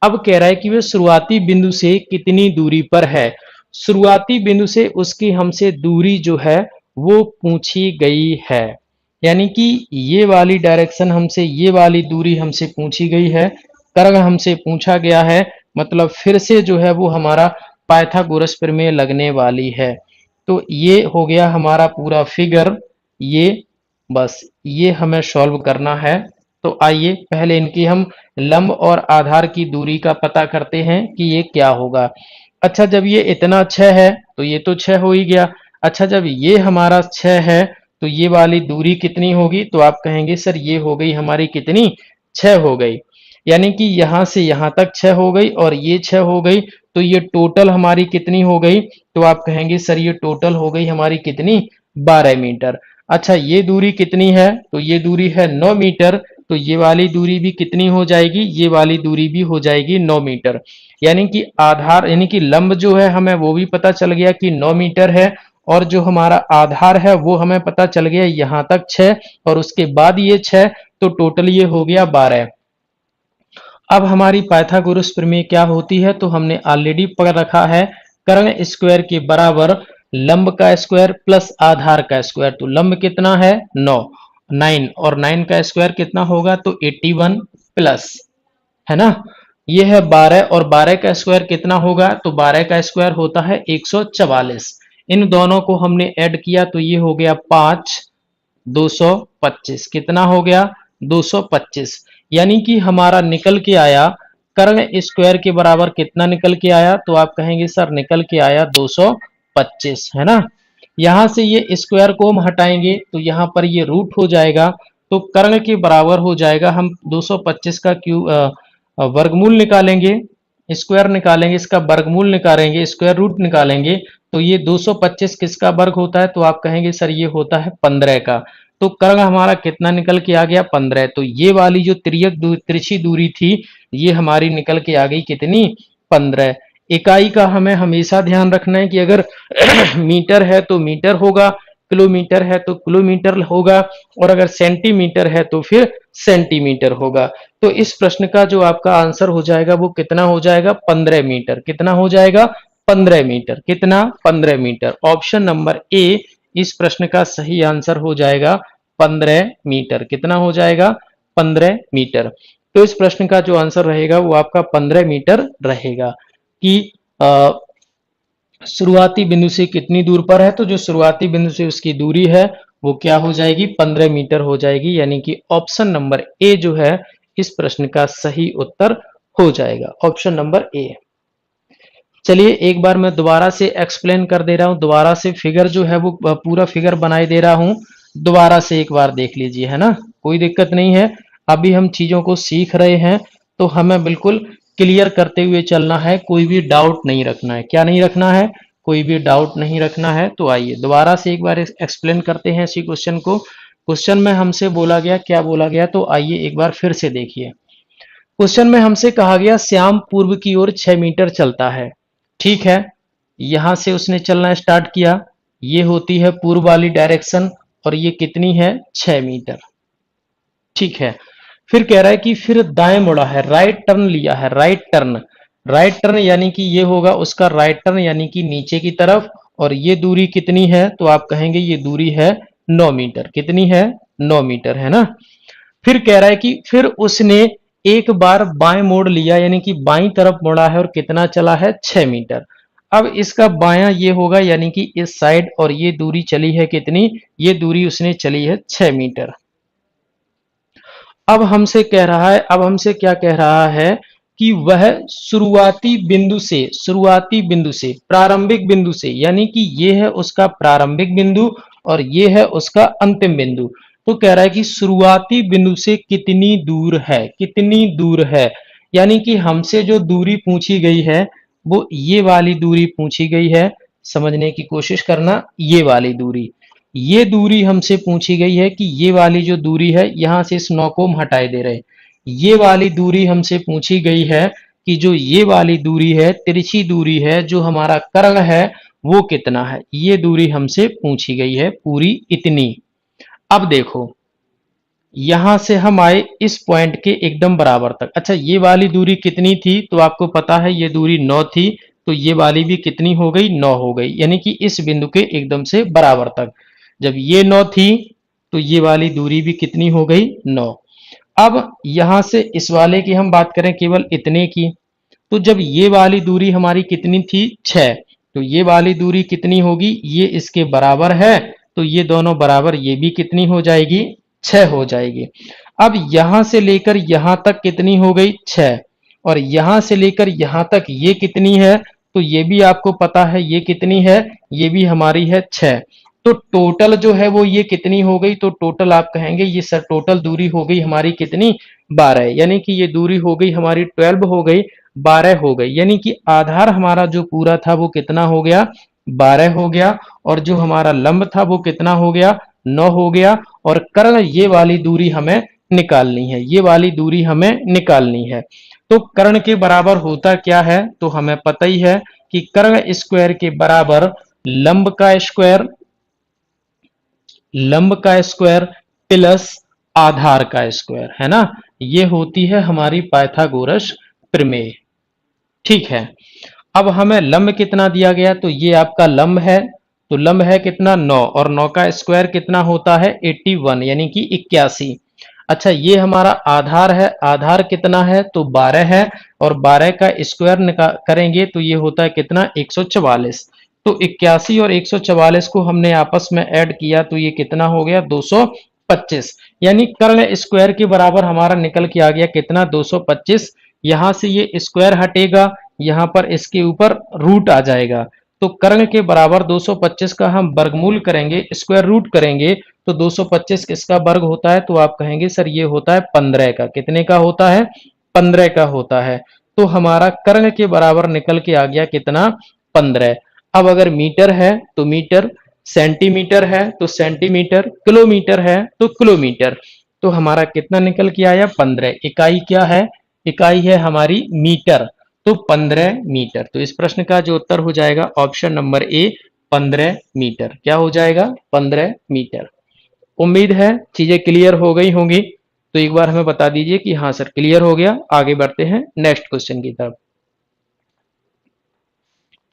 अब कह रहा है कि वह शुरुआती बिंदु से कितनी दूरी पर है। शुरुआती बिंदु से उसकी हमसे दूरी जो है वो पूछी गई है, यानी कि ये वाली डायरेक्शन हमसे, ये वाली दूरी हमसे पूछी गई है, कर्ग हमसे पूछा गया है। मतलब फिर से जो है वो हमारा पाइथागोरस प्रमेय लगने वाली है। तो ये हो गया हमारा पूरा फिगर। ये बस ये हमें सॉल्व करना है। तो आइए पहले इनकी हम लंब और आधार की दूरी का पता करते हैं कि ये क्या होगा। अच्छा, जब ये इतना 6 है तो ये तो 6 हो ही गया। अच्छा, जब ये हमारा 6 है तो ये वाली दूरी कितनी होगी? तो आप कहेंगे सर ये हो गई हमारी कितनी? 6 हो गई। यानी कि यहां से यहां तक 6 हो गई और ये 6 हो गई, तो ये टोटल हमारी कितनी हो गई? तो आप कहेंगे सर ये टोटल हो गई हमारी कितनी? 12 मीटर। अच्छा, ये दूरी कितनी है? तो ये दूरी है 9 मीटर। तो ये वाली दूरी भी कितनी हो जाएगी? ये वाली दूरी भी हो जाएगी 9 मीटर। यानी कि आधार यानी कि लंब जो है हमें वो भी पता चल गया कि 9 मीटर है, और जो हमारा आधार है वो हमें पता चल गया यहां तक 6, और उसके बाद ये 6, तो टोटल ये हो गया 12। अब हमारी पाइथागोरस प्रमेय क्या होती है? तो हमने ऑलरेडी पढ़ रखा है, कर्ण स्क्वायर के बराबर लंब का स्क्वायर प्लस आधार का स्क्वायर। तो लंब कितना है? 9, 9, और 9 का स्क्वायर कितना होगा? तो 81 प्लस, है ना, ये है 12, और 12 का स्क्वायर कितना होगा? तो 12 का स्क्वायर होता है 144। इन दोनों को हमने ऐड किया तो ये हो गया 5, 225। कितना हो गया? 225। यानी कि हमारा निकल के आया कर्ण स्क्वायर के बराबर कितना निकल के आया? तो आप कहेंगे सर निकल के आया 225, है ना। यहां से ये स्क्वायर को हम हटाएंगे तो यहां पर ये रूट हो जाएगा, तो कर्ण के बराबर हो जाएगा। हम 225 का वर्गमूल निकालेंगे, स्क्वायर निकालेंगे, इसका वर्गमूल निकालेंगे, स्क्वायर रूट निकालेंगे, तो ये 225 किसका वर्ग होता है? तो आप कहेंगे सर ये होता है 15 का। तो कर्ण हमारा कितना निकल के आ गया? 15। तो ये वाली जो तिरछी दूरी थी ये हमारी निकल के आ गई कितनी? 15। इकाई का हमें हमेशा ध्यान रखना है कि अगर मीटर है तो मीटर होगा, किलोमीटर है तो किलोमीटर होगा, और अगर सेंटीमीटर है तो फिर सेंटीमीटर होगा। तो इस प्रश्न का जो आपका आंसर हो जाएगा वो कितना हो जाएगा? 15 मीटर। कितना हो जाएगा? 15 मीटर। कितना? 15 मीटर। ऑप्शन नंबर ए इस प्रश्न का सही आंसर हो जाएगा 15 मीटर। कितना हो जाएगा? 15 मीटर। तो इस प्रश्न का जो आंसर रहेगा वो आपका 15 मीटर रहेगा कि शुरुआती बिंदु से कितनी दूर पर है। तो जो शुरुआती बिंदु से उसकी दूरी है वो क्या हो जाएगी? 15 मीटर हो जाएगी। यानी कि ऑप्शन नंबर ए जो है इस प्रश्न का सही उत्तर हो जाएगा, ऑप्शन नंबर ए। चलिए एक बार मैं दोबारा से एक्सप्लेन कर दे रहा हूं, दोबारा से फिगर जो है वो पूरा फिगर बनाई दे रहा हूं। दोबारा से एक बार देख लीजिए, है ना, कोई दिक्कत नहीं है। अभी हम चीजों को सीख रहे हैं तो हमें बिल्कुल क्लियर करते हुए चलना है, कोई भी डाउट नहीं रखना है। क्या नहीं रखना है? कोई भी डाउट नहीं रखना है। तो आइए दोबारा से एक बार एक्सप्लेन करते हैं इसी क्वेश्चन को। क्वेश्चन में हमसे बोला गया, क्या बोला गया, तो आइए एक बार फिर से देखिए। क्वेश्चन में हमसे कहा गया श्याम पूर्व की ओर 6 मीटर चलता है। ठीक है, यहां से उसने चलना स्टार्ट किया, ये होती है पूर्व वाली डायरेक्शन और ये कितनी है? 6 मीटर। ठीक है, फिर कह रहा है कि फिर दाएं मुड़ा है, राइट टर्न लिया है, राइट टर्न। राइट टर्न यानी कि ये होगा उसका राइट टर्न यानी कि नीचे की तरफ। और ये दूरी कितनी है? तो आप कहेंगे ये दूरी है 9 मीटर। कितनी है? 9 मीटर, है ना। फिर कह रहा है कि फिर उसने एक बार बाएं मोड़ लिया यानी कि बाईं तरफ मुड़ा है और कितना चला है? 6 मीटर। अब इसका बायां ये होगा यानी कि इस साइड, और ये दूरी चली है कितनी? ये दूरी उसने चली है 6 मीटर। अब हमसे कह रहा है, अब हमसे क्या कह रहा है कि वह शुरुआती बिंदु से प्रारंभिक बिंदु से, यानी कि ये है उसका प्रारंभिक बिंदु और ये है उसका अंतिम बिंदु। तो कह रहा है कि शुरुआती बिंदु से कितनी दूर है, कितनी दूर है। यानी कि हमसे जो दूरी पूछी गई है वो ये वाली दूरी पूछी गई है। समझने की कोशिश करना, ये वाली दूरी, ये दूरी हमसे पूछी गई है कि ये वाली जो दूरी है, यहां से इस 9 को हम हटाए दे रहे हैं। ये वाली दूरी हमसे पूछी गई है कि जो ये वाली दूरी है, तिरछी दूरी है, जो हमारा कर्ण है वो कितना है। ये दूरी हमसे पूछी गई है पूरी इतनी। अब देखो, यहां से हम आए इस पॉइंट के एकदम बराबर तक। अच्छा, ये वाली दूरी कितनी थी? तो आपको पता है ये दूरी 9 थी। तो ये वाली भी कितनी हो गई? 9 हो गई, यानी कि इस बिंदु के एकदम से बराबर तक। जब ये 9 थी तो ये वाली दूरी भी कितनी हो गई? 9। अब यहां से इस वाले की हम बात करें केवल इतने की, तो जब ये वाली दूरी हमारी कितनी थी? 6। तो ये वाली दूरी कितनी होगी? ये इसके बराबर है, तो ये दोनों बराबर, ये भी कितनी हो जाएगी? 6 हो जाएगी। अब यहां से लेकर यहां तक कितनी हो गई? 6। और यहां से लेकर यहां तक ये कितनी है? तो ये भी आपको पता है ये कितनी है? ये भी हमारी है 6। तो टोटल जो है वो ये कितनी हो गई? तो टोटल आप कहेंगे ये सर टोटल दूरी हो गई हमारी कितनी? 12। यानी कि ये दूरी हो गई हमारी 12 हो गई, 12 हो गई। यानी कि आधार हमारा जो पूरा था वो कितना हो गया? 12 हो गया। और जो हमारा लंब था वो कितना हो गया? 9 हो गया। और कर्ण, ये वाली दूरी हमें निकालनी है, ये वाली दूरी हमें निकालनी है। तो कर्ण के बराबर होता क्या है? तो हमें पता ही है कि कर्ण स्क्वायर के बराबर लंब का स्क्वायर प्लस आधार का स्क्वायर, है ना। ये होती है हमारी पाइथागोरस प्रमेय। ठीक है, अब हमें लंब कितना दिया गया? तो ये आपका लंब है। तो लंब है कितना? 9। और 9 का स्क्वायर कितना होता है? 81, यानी कि 81। अच्छा, ये हमारा आधार है, आधार कितना है? तो 12 है। और 12 का स्क्वायर करेंगे तो ये होता है कितना? 144। तो 81 और 144 को हमने आपस में ऐड किया तो ये कितना हो गया? 225। यानी कर्ण स्क्वायर के बराबर हमारा निकल के आ गया कितना? 225। यहां से ये स्क्वायर हटेगा, यहां पर इसके ऊपर रूट आ जाएगा। तो कर्ण के बराबर 225 का हम वर्गमूल करेंगे, स्क्वायर रूट करेंगे, तो 225 किसका वर्ग होता है? तो आप कहेंगे सर ये होता है 15 का। कितने का होता है? 15 का होता है। तो हमारा कर्ण के बराबर निकल के आ गया कितना? 15। अब अगर मीटर है तो मीटर, सेंटीमीटर है तो सेंटीमीटर, किलोमीटर है तो किलोमीटर। तो हमारा कितना निकल के आया? 15। इकाई क्या है? इकाई है हमारी मीटर। तो 15 मीटर। तो इस प्रश्न का जो उत्तर हो जाएगा ऑप्शन नंबर ए, 15 मीटर। क्या हो जाएगा? 15 मीटर। उम्मीद है चीजें क्लियर हो गई होंगी। तो एक बार हमें बता दीजिए कि हाँ सर क्लियर हो गया। आगे बढ़ते हैं नेक्स्ट क्वेश्चन की तरफ।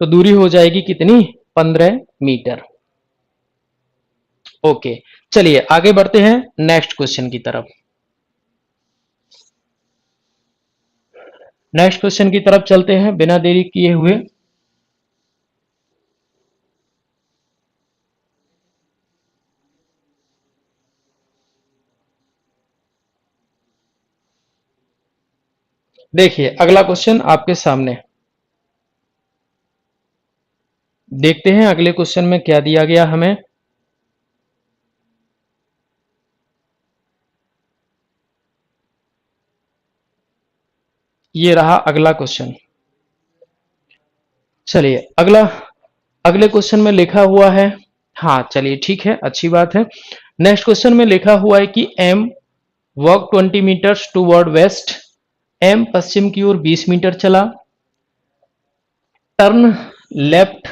तो दूरी हो जाएगी कितनी, 15 मीटर। ओके, चलिए आगे बढ़ते हैं नेक्स्ट क्वेश्चन की तरफ। नेक्स्ट क्वेश्चन की तरफ चलते हैं बिना देरी किए हुए। देखिए अगला क्वेश्चन आपके सामने, देखते हैं अगले क्वेश्चन में क्या दिया गया हमें। ये रहा अगला क्वेश्चन। चलिए अगले क्वेश्चन में लिखा हुआ है, हाँ चलिए ठीक है, अच्छी बात है। नेक्स्ट क्वेश्चन में लिखा हुआ है कि M walk 20 metres toward west, M पश्चिम की ओर 20 मीटर चला, टर्न लेफ्ट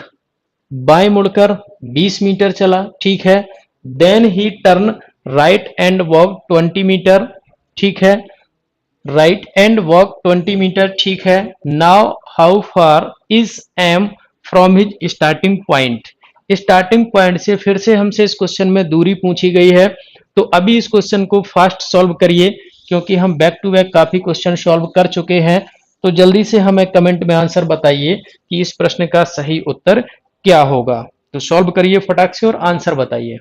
बाएं मुड़कर 20 मीटर चला, ठीक है। Then he turn right and walk 20 metre, ठीक है। राइट एंड वॉक 20 मीटर, ठीक है। Now how far is M from his starting point. Starting point से फिर से हमसे इस क्वेश्चन में दूरी पूछी गई है, तो अभी इस क्वेश्चन को फास्ट सॉल्व करिए, क्योंकि हम बैक टू बैक काफी क्वेश्चन सॉल्व कर चुके हैं। तो जल्दी से हमें कमेंट में आंसर बताइए कि इस प्रश्न का सही उत्तर क्या होगा। तो सॉल्व करिए फटाक से और आंसर बताइए।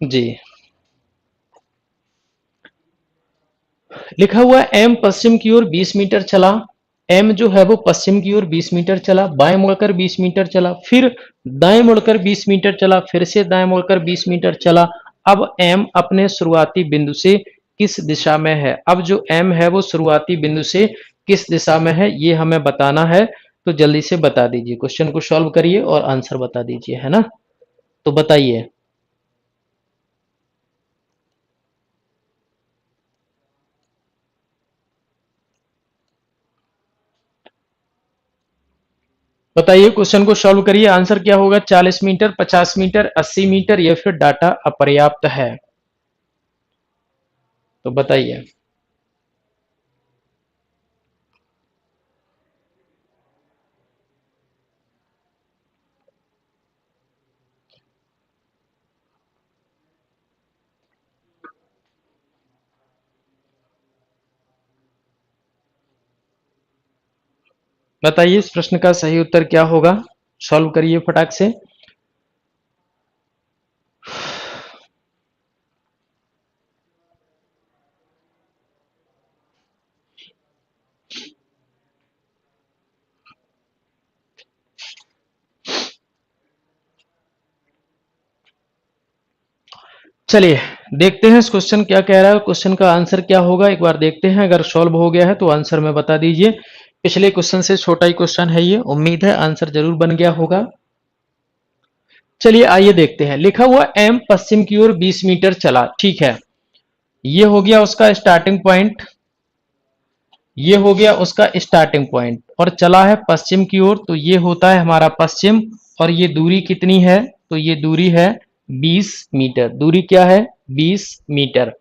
जी, लिखा हुआ है एम पश्चिम की ओर 20 मीटर चला। एम जो है वो पश्चिम की ओर 20 मीटर चला, बाएं मुड़कर 20 मीटर चला, फिर दाएं मुड़कर 20 मीटर चला, फिर से दाएं मुड़कर 20 मीटर चला। अब एम अपने शुरुआती बिंदु से किस दिशा में है। अब जो एम है वो शुरुआती बिंदु से किस दिशा में है ये हमें बताना है। तो जल्दी से बता दीजिए, क्वेश्चन को सॉल्व करिए और आंसर बता दीजिए, है ना। तो बताइए। बताइए, क्वेश्चन को सॉल्व करिए, आंसर क्या होगा। 40 मीटर, 50 मीटर, 80 मीटर या फिर डाटा अपर्याप्त है। तो बताइए। बताइए इस प्रश्न का सही उत्तर क्या होगा। सॉल्व करिए फटाक से। चलिए देखते हैं इस क्वेश्चन क्या कह रहा है, क्वेश्चन का आंसर क्या होगा। एक बार देखते हैं, अगर सॉल्व हो गया है तो आंसर में बता दीजिए। पिछले क्वेश्चन से छोटा ही क्वेश्चन है ये, उम्मीद है आंसर जरूर बन गया होगा। चलिए आइए देखते हैं। लिखा हुआ एम पश्चिम की ओर 20 मीटर चला, ठीक है। ये हो गया उसका स्टार्टिंग पॉइंट, ये हो गया उसका स्टार्टिंग पॉइंट, और चला है पश्चिम की ओर, तो ये होता है हमारा पश्चिम। और ये दूरी कितनी है, तो ये दूरी है 20 मीटर। दूरी क्या है, 20 मीटर।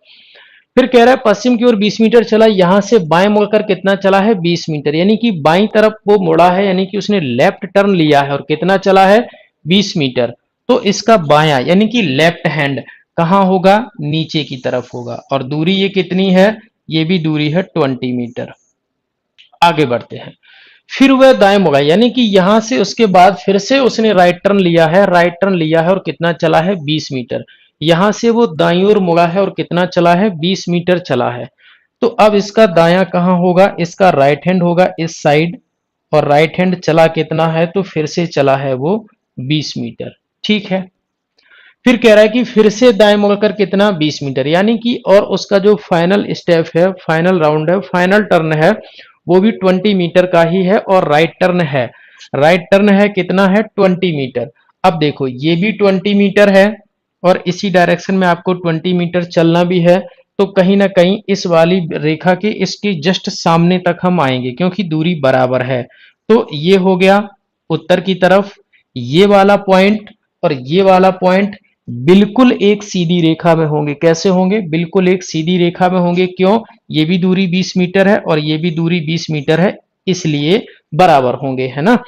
फिर कह रहा है पश्चिम की ओर 20 मीटर चला, यहां से बाएं मुड़कर कितना चला है, 20 मीटर, यानी कि बाईं तरफ वो मुड़ा है, यानी कि उसने लेफ्ट टर्न लिया है। और कितना चला है, 20 मीटर। तो इसका बायां यानी कि लेफ्ट हैंड कहां होगा, नीचे की तरफ होगा। और दूरी ये कितनी है, ये भी दूरी है 20 मीटर। आगे बढ़ते हैं। फिर वह दाएं मुड़ा, यानी कि यहां से उसके बाद फिर से उसने राइट टर्न लिया है, राइट टर्न लिया है और कितना चला है, 20 मीटर। यहां से वो दाईं ओर मुड़ा है और कितना चला है, 20 मीटर चला है। तो अब इसका दायां कहां होगा, इसका राइट हैंड होगा इस साइड। और राइट हैंड चला कितना है, तो फिर से चला है वो 20 मीटर, ठीक है। फिर कह रहा है कि फिर से दाएं मुड़कर कितना, 20 मीटर, यानी कि और उसका जो फाइनल स्टेप है, फाइनल राउंड है, फाइनल टर्न है, वो भी 20 मीटर का ही है। और राइट टर्न है, राइट टर्न है कितना है, 20 मीटर। अब देखो ये भी 20 मीटर है और इसी डायरेक्शन में आपको 20 मीटर चलना भी है। तो कहीं ना कहीं इस वाली रेखा के इसके जस्ट सामने तक हम आएंगे, क्योंकि दूरी बराबर है। तो ये हो गया उत्तर की तरफ, ये वाला पॉइंट और ये वाला पॉइंट, बिल्कुल एक सीधी रेखा में होंगे। कैसे होंगे? बिल्कुल एक सीधी रेखा में होंगे। क्यों? ये भी दूरी 20 मीटर है और ये भी दूरी 20 मीटर है, इसलिए बराबर होंगे, है ना।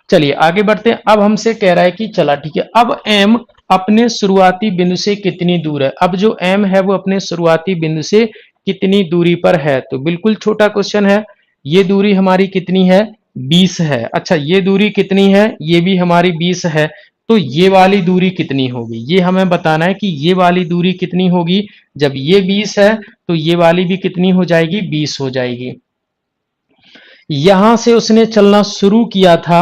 चलिए आगे बढ़ते हैं। अब हमसे कह रहा है कि चला ठीक है, अब m अपने शुरुआती बिंदु से कितनी दूर है। अब जो m है वो अपने शुरुआती बिंदु से कितनी दूरी पर है, तो बिल्कुल छोटा क्वेश्चन है। ये दूरी हमारी कितनी है? 20 है। अच्छा, ये दूरी कितनी है? ये भी हमारी 20 है। तो ये वाली दूरी कितनी होगी, ये हमें बताना है कि ये वाली दूरी कितनी होगी। जब ये 20 है तो ये वाली भी कितनी हो जाएगी? 20 हो जाएगी। यहां से उसने चलना शुरू किया था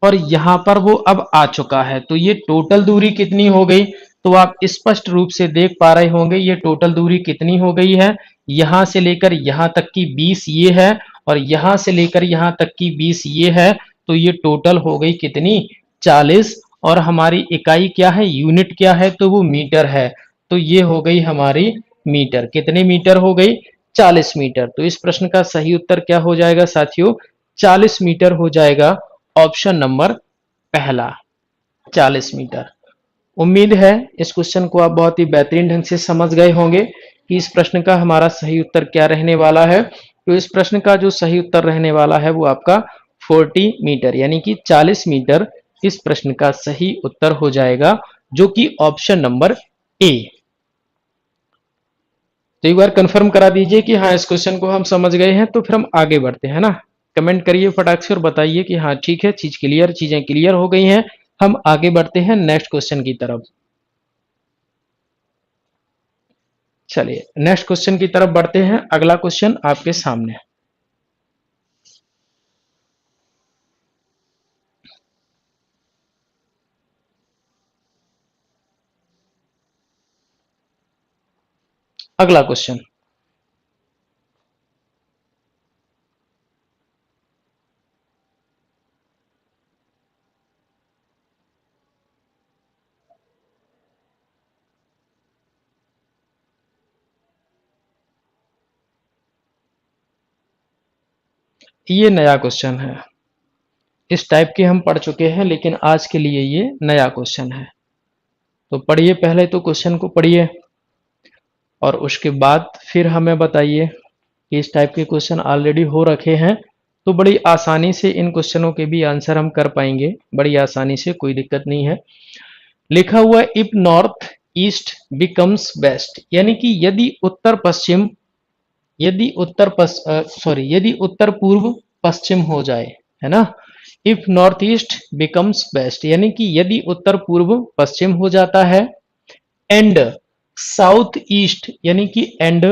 और यहां पर वो अब आ चुका है, तो ये टोटल दूरी कितनी हो गई? तो आप स्पष्ट रूप से देख पा रहे होंगे ये टोटल दूरी कितनी हो गई है। यहां से लेकर यहां तक की 20 ये है और यहां से लेकर यहां तक की 20 ये है, तो ये टोटल हो गई कितनी? 40। और हमारी इकाई क्या है, यूनिट क्या है, तो वो मीटर है। तो ये हो गई हमारी मीटर। कितने मीटर हो गई? 40 मीटर। तो इस प्रश्न का सही उत्तर क्या हो जाएगा साथियों? 40 मीटर हो जाएगा। ऑप्शन नंबर पहला 40 मीटर। उम्मीद है इस क्वेश्चन को आप बहुत ही बेहतरीन ढंग से समझ गए होंगे कि इस प्रश्न का हमारा सही उत्तर क्या रहने वाला है। तो इस प्रश्न का जो सही उत्तर रहने वाला है वो आपका 40 मीटर यानी कि 40 मीटर इस प्रश्न का सही उत्तर हो जाएगा, जो कि ऑप्शन नंबर ए। तो एक बार कंफर्म करा दीजिए कि हाँ इस क्वेश्चन को हम समझ गए हैं, तो फिर हम आगे बढ़ते हैं ना। कमेंट करिए फटाक से और बताइए कि हाँ ठीक है, चीजें क्लियर हो गई हैं। हम आगे बढ़ते हैं नेक्स्ट क्वेश्चन की तरफ। चलिए नेक्स्ट क्वेश्चन की तरफ बढ़ते हैं। अगला क्वेश्चन आपके सामने। अगला क्वेश्चन, ये नया क्वेश्चन है। इस टाइप के हम पढ़ चुके हैं, लेकिन आज के लिए ये नया क्वेश्चन है। तो पढ़िए, पहले तो क्वेश्चन को पढ़िए और उसके बाद फिर हमें बताइए कि इस टाइप के क्वेश्चन ऑलरेडी हो रखे हैं, तो बड़ी आसानी से इन क्वेश्चनों के भी आंसर हम कर पाएंगे, बड़ी आसानी से, कोई दिक्कत नहीं है। लिखा हुआ है if north east becomes west, यानी कि यदि उत्तर पश्चिम, यदि उत्तर पूर्व पश्चिम हो जाए, है ना। If north east becomes west यानी कि यदि उत्तर पूर्व पश्चिम हो जाता है, एंड साउथ ईस्ट यानी कि एंड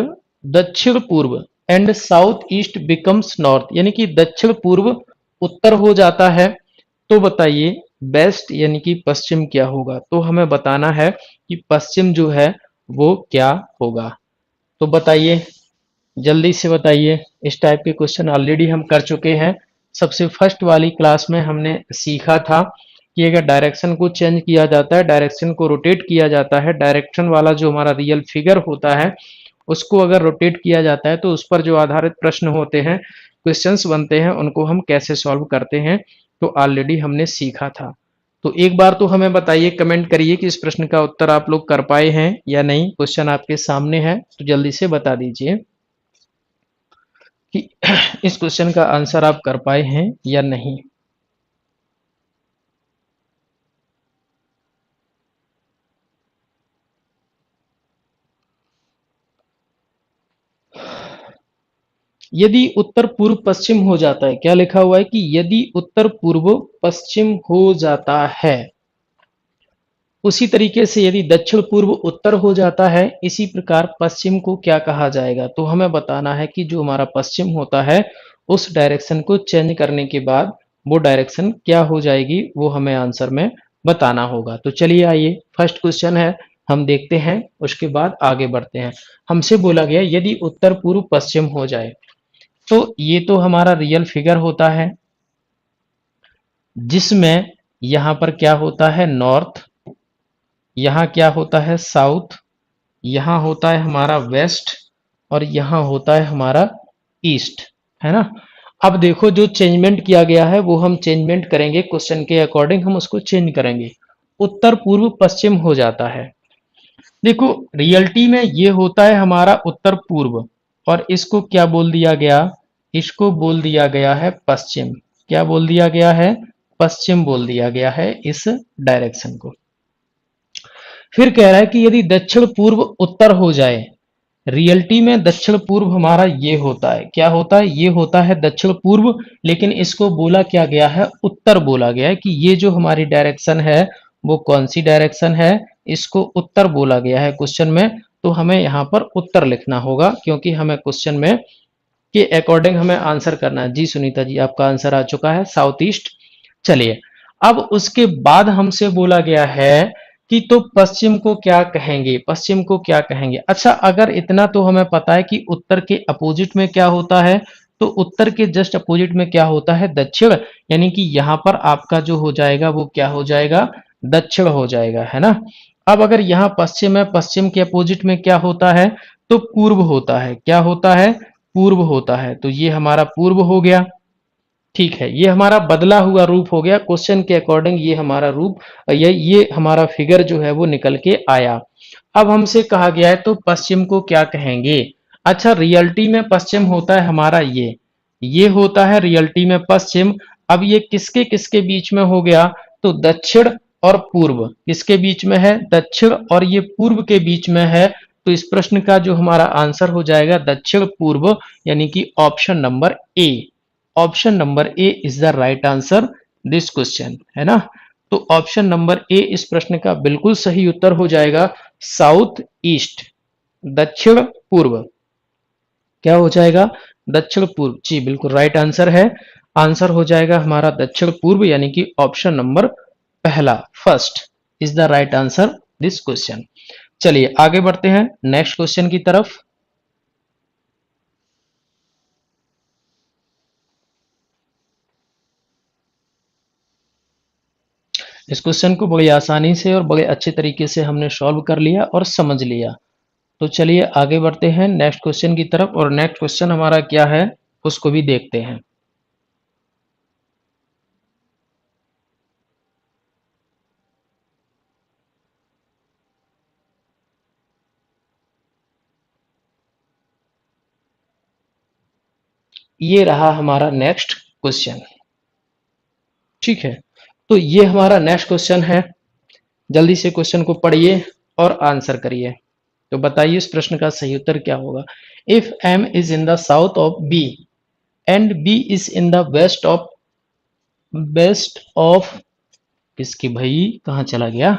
दक्षिण पूर्व, and south east becomes north यानी कि दक्षिण पूर्व उत्तर हो जाता है, तो बताइए वेस्ट यानी कि पश्चिम क्या होगा। तो हमें बताना है कि पश्चिम जो है वो क्या होगा। तो बताइए, जल्दी से बताइए। इस टाइप के क्वेश्चन ऑलरेडी हम कर चुके हैं। सबसे फर्स्ट वाली क्लास में हमने सीखा था कि अगर डायरेक्शन को चेंज किया जाता है, डायरेक्शन को रोटेट किया जाता है, डायरेक्शन वाला जो हमारा रियल फिगर होता है उसको अगर रोटेट किया जाता है, तो उस पर जो आधारित प्रश्न होते हैं, क्वेश्चंस बनते हैं, उनको हम कैसे सॉल्व करते हैं, तो ऑलरेडी हमने सीखा था। तो एक बार तो हमें बताइए, कमेंट करिए कि इस प्रश्न का उत्तर आप लोग कर पाए हैं या नहीं। क्वेश्चन आपके सामने है तो जल्दी से बता दीजिए कि इस क्वेश्चन का आंसर आप कर पाए हैं या नहीं। यदि उत्तर पूर्व पश्चिम हो जाता है, क्या लिखा हुआ है कि यदि उत्तर पूर्व पश्चिम हो जाता है, उसी तरीके से यदि दक्षिण पूर्व उत्तर हो जाता है, इसी प्रकार पश्चिम को क्या कहा जाएगा। तो हमें बताना है कि जो हमारा पश्चिम होता है उस डायरेक्शन को चेंज करने के बाद वो डायरेक्शन क्या हो जाएगी, वो हमें आंसर में बताना होगा। तो चलिए आइए, फर्स्ट क्वेश्चन है, हम देखते हैं, उसके बाद आगे बढ़ते हैं। हमसे बोला गया यदि उत्तर पूर्व पश्चिम हो जाए, तो ये तो हमारा रियल फिगर होता है, जिसमें यहां पर क्या होता है, नॉर्थ, यहाँ क्या होता है, साउथ, यहाँ होता है हमारा वेस्ट और यहाँ होता है हमारा ईस्ट, है ना। अब देखो जो चेंजमेंट किया गया है वो हम चेंजमेंट करेंगे, क्वेश्चन के अकॉर्डिंग हम उसको चेंज करेंगे। उत्तर पूर्व पश्चिम हो जाता है। देखो, रियलिटी में ये होता है हमारा उत्तर पूर्व, और इसको क्या बोल दिया गया, इसको बोल दिया गया है पश्चिम। क्या बोल दिया गया है, पश्चिम बोल दिया गया है इस डायरेक्शन को। फिर कह रहा है कि यदि दक्षिण पूर्व उत्तर हो जाए, रियलिटी में दक्षिण पूर्व हमारा ये होता है, क्या होता है, ये होता है दक्षिण पूर्व, लेकिन इसको बोला क्या गया है, उत्तर बोला गया है कि ये जो हमारी डायरेक्शन है वो कौन सी डायरेक्शन है, इसको उत्तर बोला गया है क्वेश्चन में। तो हमें यहाँ पर उत्तर लिखना होगा, क्योंकि हमें क्वेश्चन में के अकॉर्डिंग हमें आंसर करना है। जी सुनीता जी, आपका आंसर आ चुका है साउथ ईस्ट। चलिए, अब उसके बाद हमसे बोला गया है कि तो पश्चिम को क्या कहेंगे, पश्चिम को क्या कहेंगे। अच्छा, अगर इतना तो हमें पता है कि उत्तर के अपोजिट में क्या होता है, तो उत्तर के जस्ट अपोजिट में क्या होता है, दक्षिण। यानी कि यहाँ पर आपका जो हो जाएगा वो क्या हो जाएगा, दक्षिण हो जाएगा, है ना। अब अगर यहाँ पश्चिम है, पश्चिम के अपोजिट में क्या होता है, तो पूर्व होता है। क्या होता है, पूर्व होता है। तो ये हमारा पूर्व हो गया, ठीक है। ये हमारा बदला हुआ रूप हो गया, क्वेश्चन के अकॉर्डिंग ये हमारा रूप, ये हमारा फिगर जो है वो निकल के आया। अब हमसे कहा गया है तो पश्चिम को क्या कहेंगे। अच्छा, रियलिटी में पश्चिम होता है हमारा ये होता है रियलिटी में पश्चिम। अब ये किसके किसके बीच में हो गया, तो दक्षिण और पूर्व किसके बीच में है, दक्षिण और ये पूर्व के बीच में है। तो इस प्रश्न का जो हमारा आंसर हो जाएगा दक्षिण पूर्व, यानी कि option number A. Option number A is the right answer this question, है ना। तो ऑप्शन नंबर ए इस प्रश्न का बिल्कुल सही उत्तर हो जाएगा, साउथ ईस्ट, दक्षिण पूर्व। क्या हो जाएगा, दक्षिण पूर्व, जी बिल्कुल राइट आंसर है। आंसर हो जाएगा हमारा दक्षिण पूर्व, यानी कि ऑप्शन नंबर पहला, first is the right answer this question. चलिए आगे बढ़ते हैं नेक्स्ट क्वेश्चन की तरफ। इस क्वेश्चन को बड़ी आसानी से और बड़े अच्छे तरीके से हमने सॉल्व कर लिया और समझ लिया। तो चलिए आगे बढ़ते हैं नेक्स्ट क्वेश्चन की तरफ, और नेक्स्ट क्वेश्चन हमारा क्या है उसको भी देखते हैं। ये रहा हमारा नेक्स्ट क्वेश्चन, ठीक है। तो ये हमारा नेक्स्ट क्वेश्चन है, जल्दी से क्वेश्चन को पढ़िए और आंसर करिए। तो बताइए इस प्रश्न का सही उत्तर क्या होगा। If M is in the south of B and B is in the west of किसकी भाई, कहाँ चला गया,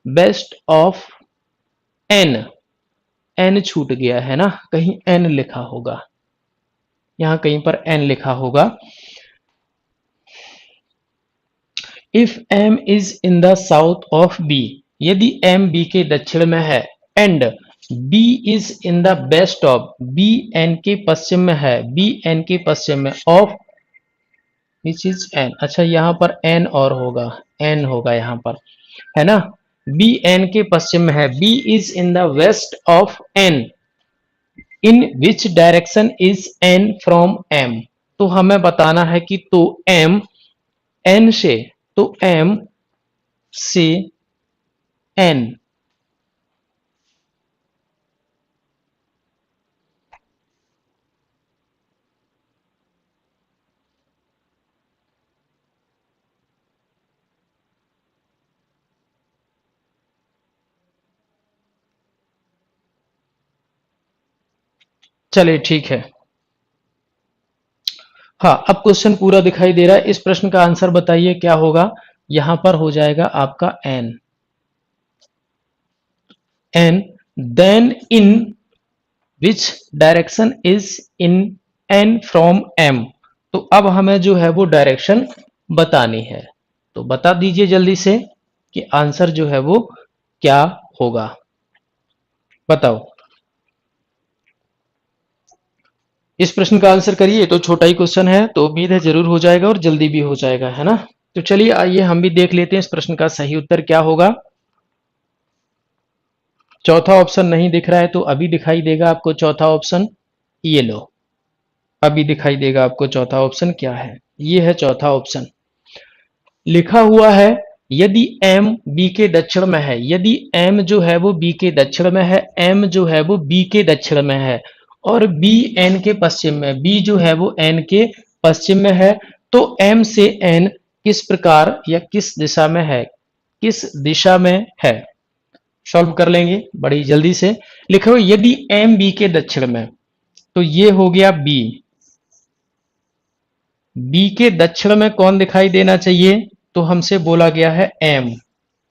बेस्ट ऑफ एन, एन छूट गया है ना, कहीं एन लिखा होगा, यहां कहीं पर एन लिखा होगा। If M is in the south of B, यदि एम बी के दक्षिण में है, and B is in the west of, B N के पश्चिम में है, बी एन के पश्चिम में, ऑफ विच इज एन, अच्छा यहाँ पर एन और होगा, एन होगा यहाँ पर, है ना। बी एन के पश्चिम में है, B is in the west of N, in which direction is N from M. तो हमें बताना है कि तो एम, एन से, तो एम से एन, चलिए ठीक है। हाँ, अब क्वेश्चन पूरा दिखाई दे रहा है। इस प्रश्न का आंसर बताइए क्या होगा। यहां पर हो जाएगा आपका N, N, then in which direction is in N from M. तो अब हमें जो है वो डायरेक्शन बतानी है, तो बता दीजिए जल्दी से कि आंसर जो है वो क्या होगा, बताओ। इस प्रश्न का आंसर करिए, तो छोटा ही क्वेश्चन है, तो उम्मीद है जरूर हो जाएगा और जल्दी भी हो जाएगा, है ना। तो चलिए आइए हम भी देख लेते हैं इस प्रश्न का सही उत्तर क्या होगा। चौथा ऑप्शन नहीं दिख रहा है तो अभी दिखाई देगा आपको चौथा ऑप्शन, ये लो, अभी दिखाई देगा आपको चौथा ऑप्शन क्या है। ये है चौथा ऑप्शन, लिखा हुआ है यदि m b के दक्षिण में है, यदि m जो है वो b के दक्षिण में है, m जो है वो b के दक्षिण में है और b n के पश्चिम में, b जो है वो n के पश्चिम में है, तो m से n किस प्रकार या किस दिशा में है, किस दिशा में है, सॉल्व कर लेंगे बड़ी जल्दी से। लिखो यदि m b के दक्षिण में, तो ये हो गया b, b के दक्षिण में कौन दिखाई देना चाहिए, तो हमसे बोला गया है m,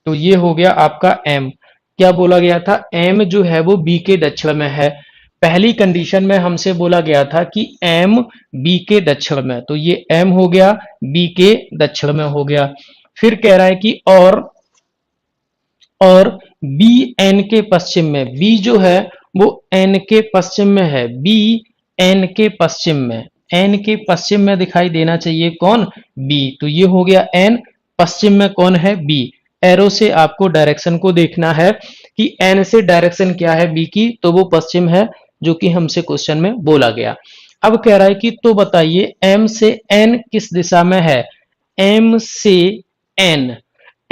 तो ये हो गया आपका m। क्या बोला गया था, m जो है वो b के दक्षिण में है। पहली कंडीशन में हमसे बोला गया था कि m b के दक्षिण में, तो ये m हो गया, b के दक्षिण में हो गया। फिर कह रहा है कि और b n के पश्चिम में, b जो है वो n के पश्चिम में है, b n के पश्चिम में, n के पश्चिम में दिखाई देना चाहिए कौन, b, तो ये हो गया n, पश्चिम में कौन है, b। एरो से आपको डायरेक्शन को देखना है कि n से डायरेक्शन क्या है b की, तो वो पश्चिम है, जो कि हमसे क्वेश्चन में बोला गया। अब कह रहा है कि तो बताइए m से n किस दिशा में है, m से n,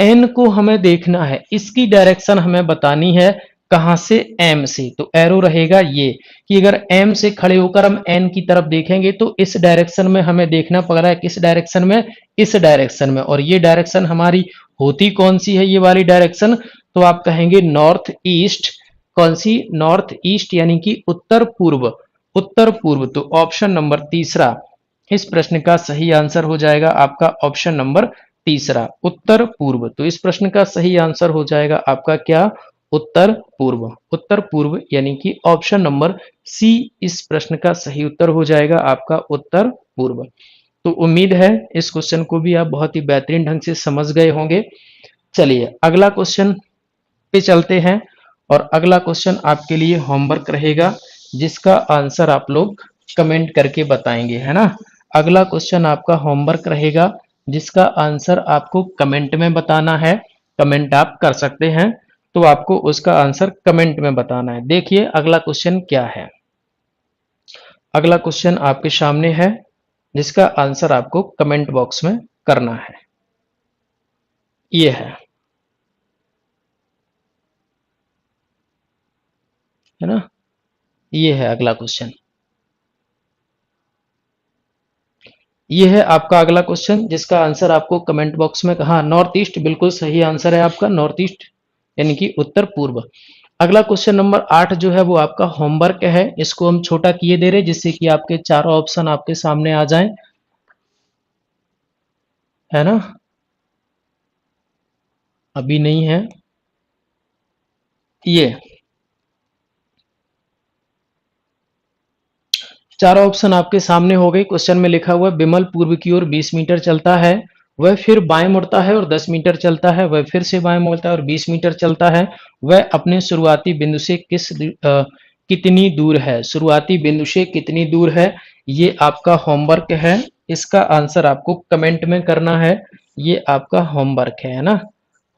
n को हमें देखना है, इसकी डायरेक्शन हमें बतानी है, कहां से, m से, तो एरो रहेगा ये कि अगर m से खड़े होकर हम n की तरफ देखेंगे तो इस डायरेक्शन में हमें देखना पड़ रहा है, किस डायरेक्शन में, इस डायरेक्शन में, और ये डायरेक्शन हमारी होती कौन सी है, ये वाली डायरेक्शन, तो आप कहेंगे नॉर्थ ईस्ट। कौन सी, नॉर्थ ईस्ट, यानी कि उत्तर पूर्व, उत्तर पूर्व। तो ऑप्शन नंबर तीसरा इस प्रश्न का सही आंसर हो जाएगा आपका ऑप्शन नंबर तीसरा, उत्तर पूर्व। तो इस प्रश्न का सही आंसर हो जाएगा आपका क्या, उत्तर पूर्व, उत्तर पूर्व, यानी कि ऑप्शन नंबर सी इस प्रश्न का सही उत्तर हो जाएगा आपका उत्तर पूर्व। तो उम्मीद है इस क्वेश्चन को भी आप बहुत ही बेहतरीन ढंग से समझ गए होंगे। चलिए अगला क्वेश्चन पे चलते हैं, और अगला क्वेश्चन आपके लिए होमवर्क रहेगा, जिसका आंसर आप लोग कमेंट करके बताएंगे, है ना। अगला क्वेश्चन आपका होमवर्क रहेगा, जिसका आंसर आपको कमेंट में बताना है, कमेंट आप कर सकते हैं, तो आपको उसका आंसर कमेंट में बताना है। देखिए अगला क्वेश्चन क्या है, अगला क्वेश्चन आपके सामने है, जिसका आंसर आपको कमेंट बॉक्स में करना ये है ना, ये है अगला क्वेश्चन, ये है आपका अगला क्वेश्चन, जिसका आंसर आपको कमेंट बॉक्स में, कहा नॉर्थ ईस्ट, बिल्कुल सही आंसर है आपका नॉर्थ ईस्ट, यानी कि उत्तर पूर्व। अगला क्वेश्चन नंबर 8 जो है वो आपका होमवर्क है, इसको हम छोटा किए दे रहे, जिससे कि आपके चारों ऑप्शन आपके सामने आ जाएं, है ना, अभी नहीं है ये। चारों ऑप्शन आपके सामने हो गए। क्वेश्चन में लिखा हुआ विमल पूर्व की ओर 20 मीटर चलता है, वह फिर बाएं मुड़ता है और 10 मीटर चलता है, वह फिर से बाएं मुड़ता है और 20 मीटर चलता है, वह अपने शुरुआती बिंदु से कितनी दूर है, शुरुआती बिंदु से कितनी दूर है, ये आपका होमवर्क है। इसका आंसर आपको कमेंट में करना है, ये आपका होमवर्क है ना,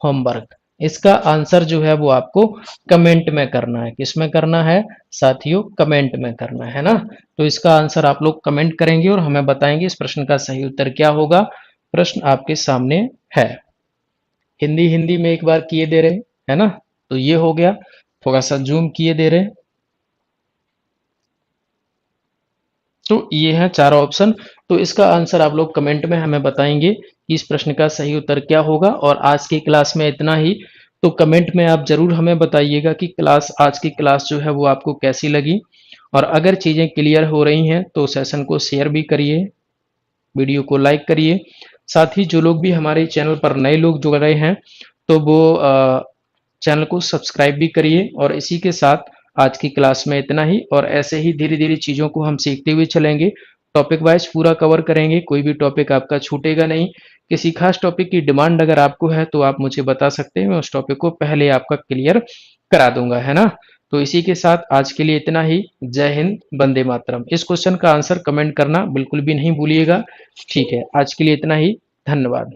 होमवर्क। इसका आंसर जो है वो आपको कमेंट में करना है, किसमें करना है साथियों, कमेंट में करना है ना। तो इसका आंसर आप लोग कमेंट करेंगे और हमें बताएंगे इस प्रश्न का सही उत्तर क्या होगा। प्रश्न आपके सामने है, हिंदी हिंदी में एक बार किए दे रहे, है ना, तो ये हो गया, थोड़ा सा जूम किए दे रहे, तो ये है चारों ऑप्शन। तो इसका आंसर आप लोग कमेंट में हमें बताएंगे कि इस प्रश्न का सही उत्तर क्या होगा। और आज की क्लास में इतना ही, तो कमेंट में आप जरूर हमें बताइएगा कि क्लास, आज की क्लास जो है वो आपको कैसी लगी, और अगर चीज़ें क्लियर हो रही हैं तो सेशन को शेयर भी करिए, वीडियो को लाइक करिए। साथ ही जो लोग भी हमारे चैनल पर नए लोग जुड़ रहे हैं, तो वो चैनल को सब्सक्राइब भी करिए। और इसी के साथ आज की क्लास में इतना ही, और ऐसे ही धीरे धीरे चीज़ों को हम सीखते हुए चलेंगे, टॉपिक वाइज पूरा कवर करेंगे, कोई भी टॉपिक आपका छूटेगा नहीं। किसी खास टॉपिक की डिमांड अगर आपको है तो आप मुझे बता सकते हैं, मैं उस टॉपिक को पहले आपका क्लियर करा दूंगा, है ना। तो इसी के साथ आज के लिए इतना ही। जय हिंद, वंदे मातरम। इस क्वेश्चन का आंसर कमेंट करना बिल्कुल भी नहीं भूलिएगा। ठीक है, आज के लिए इतना ही, धन्यवाद।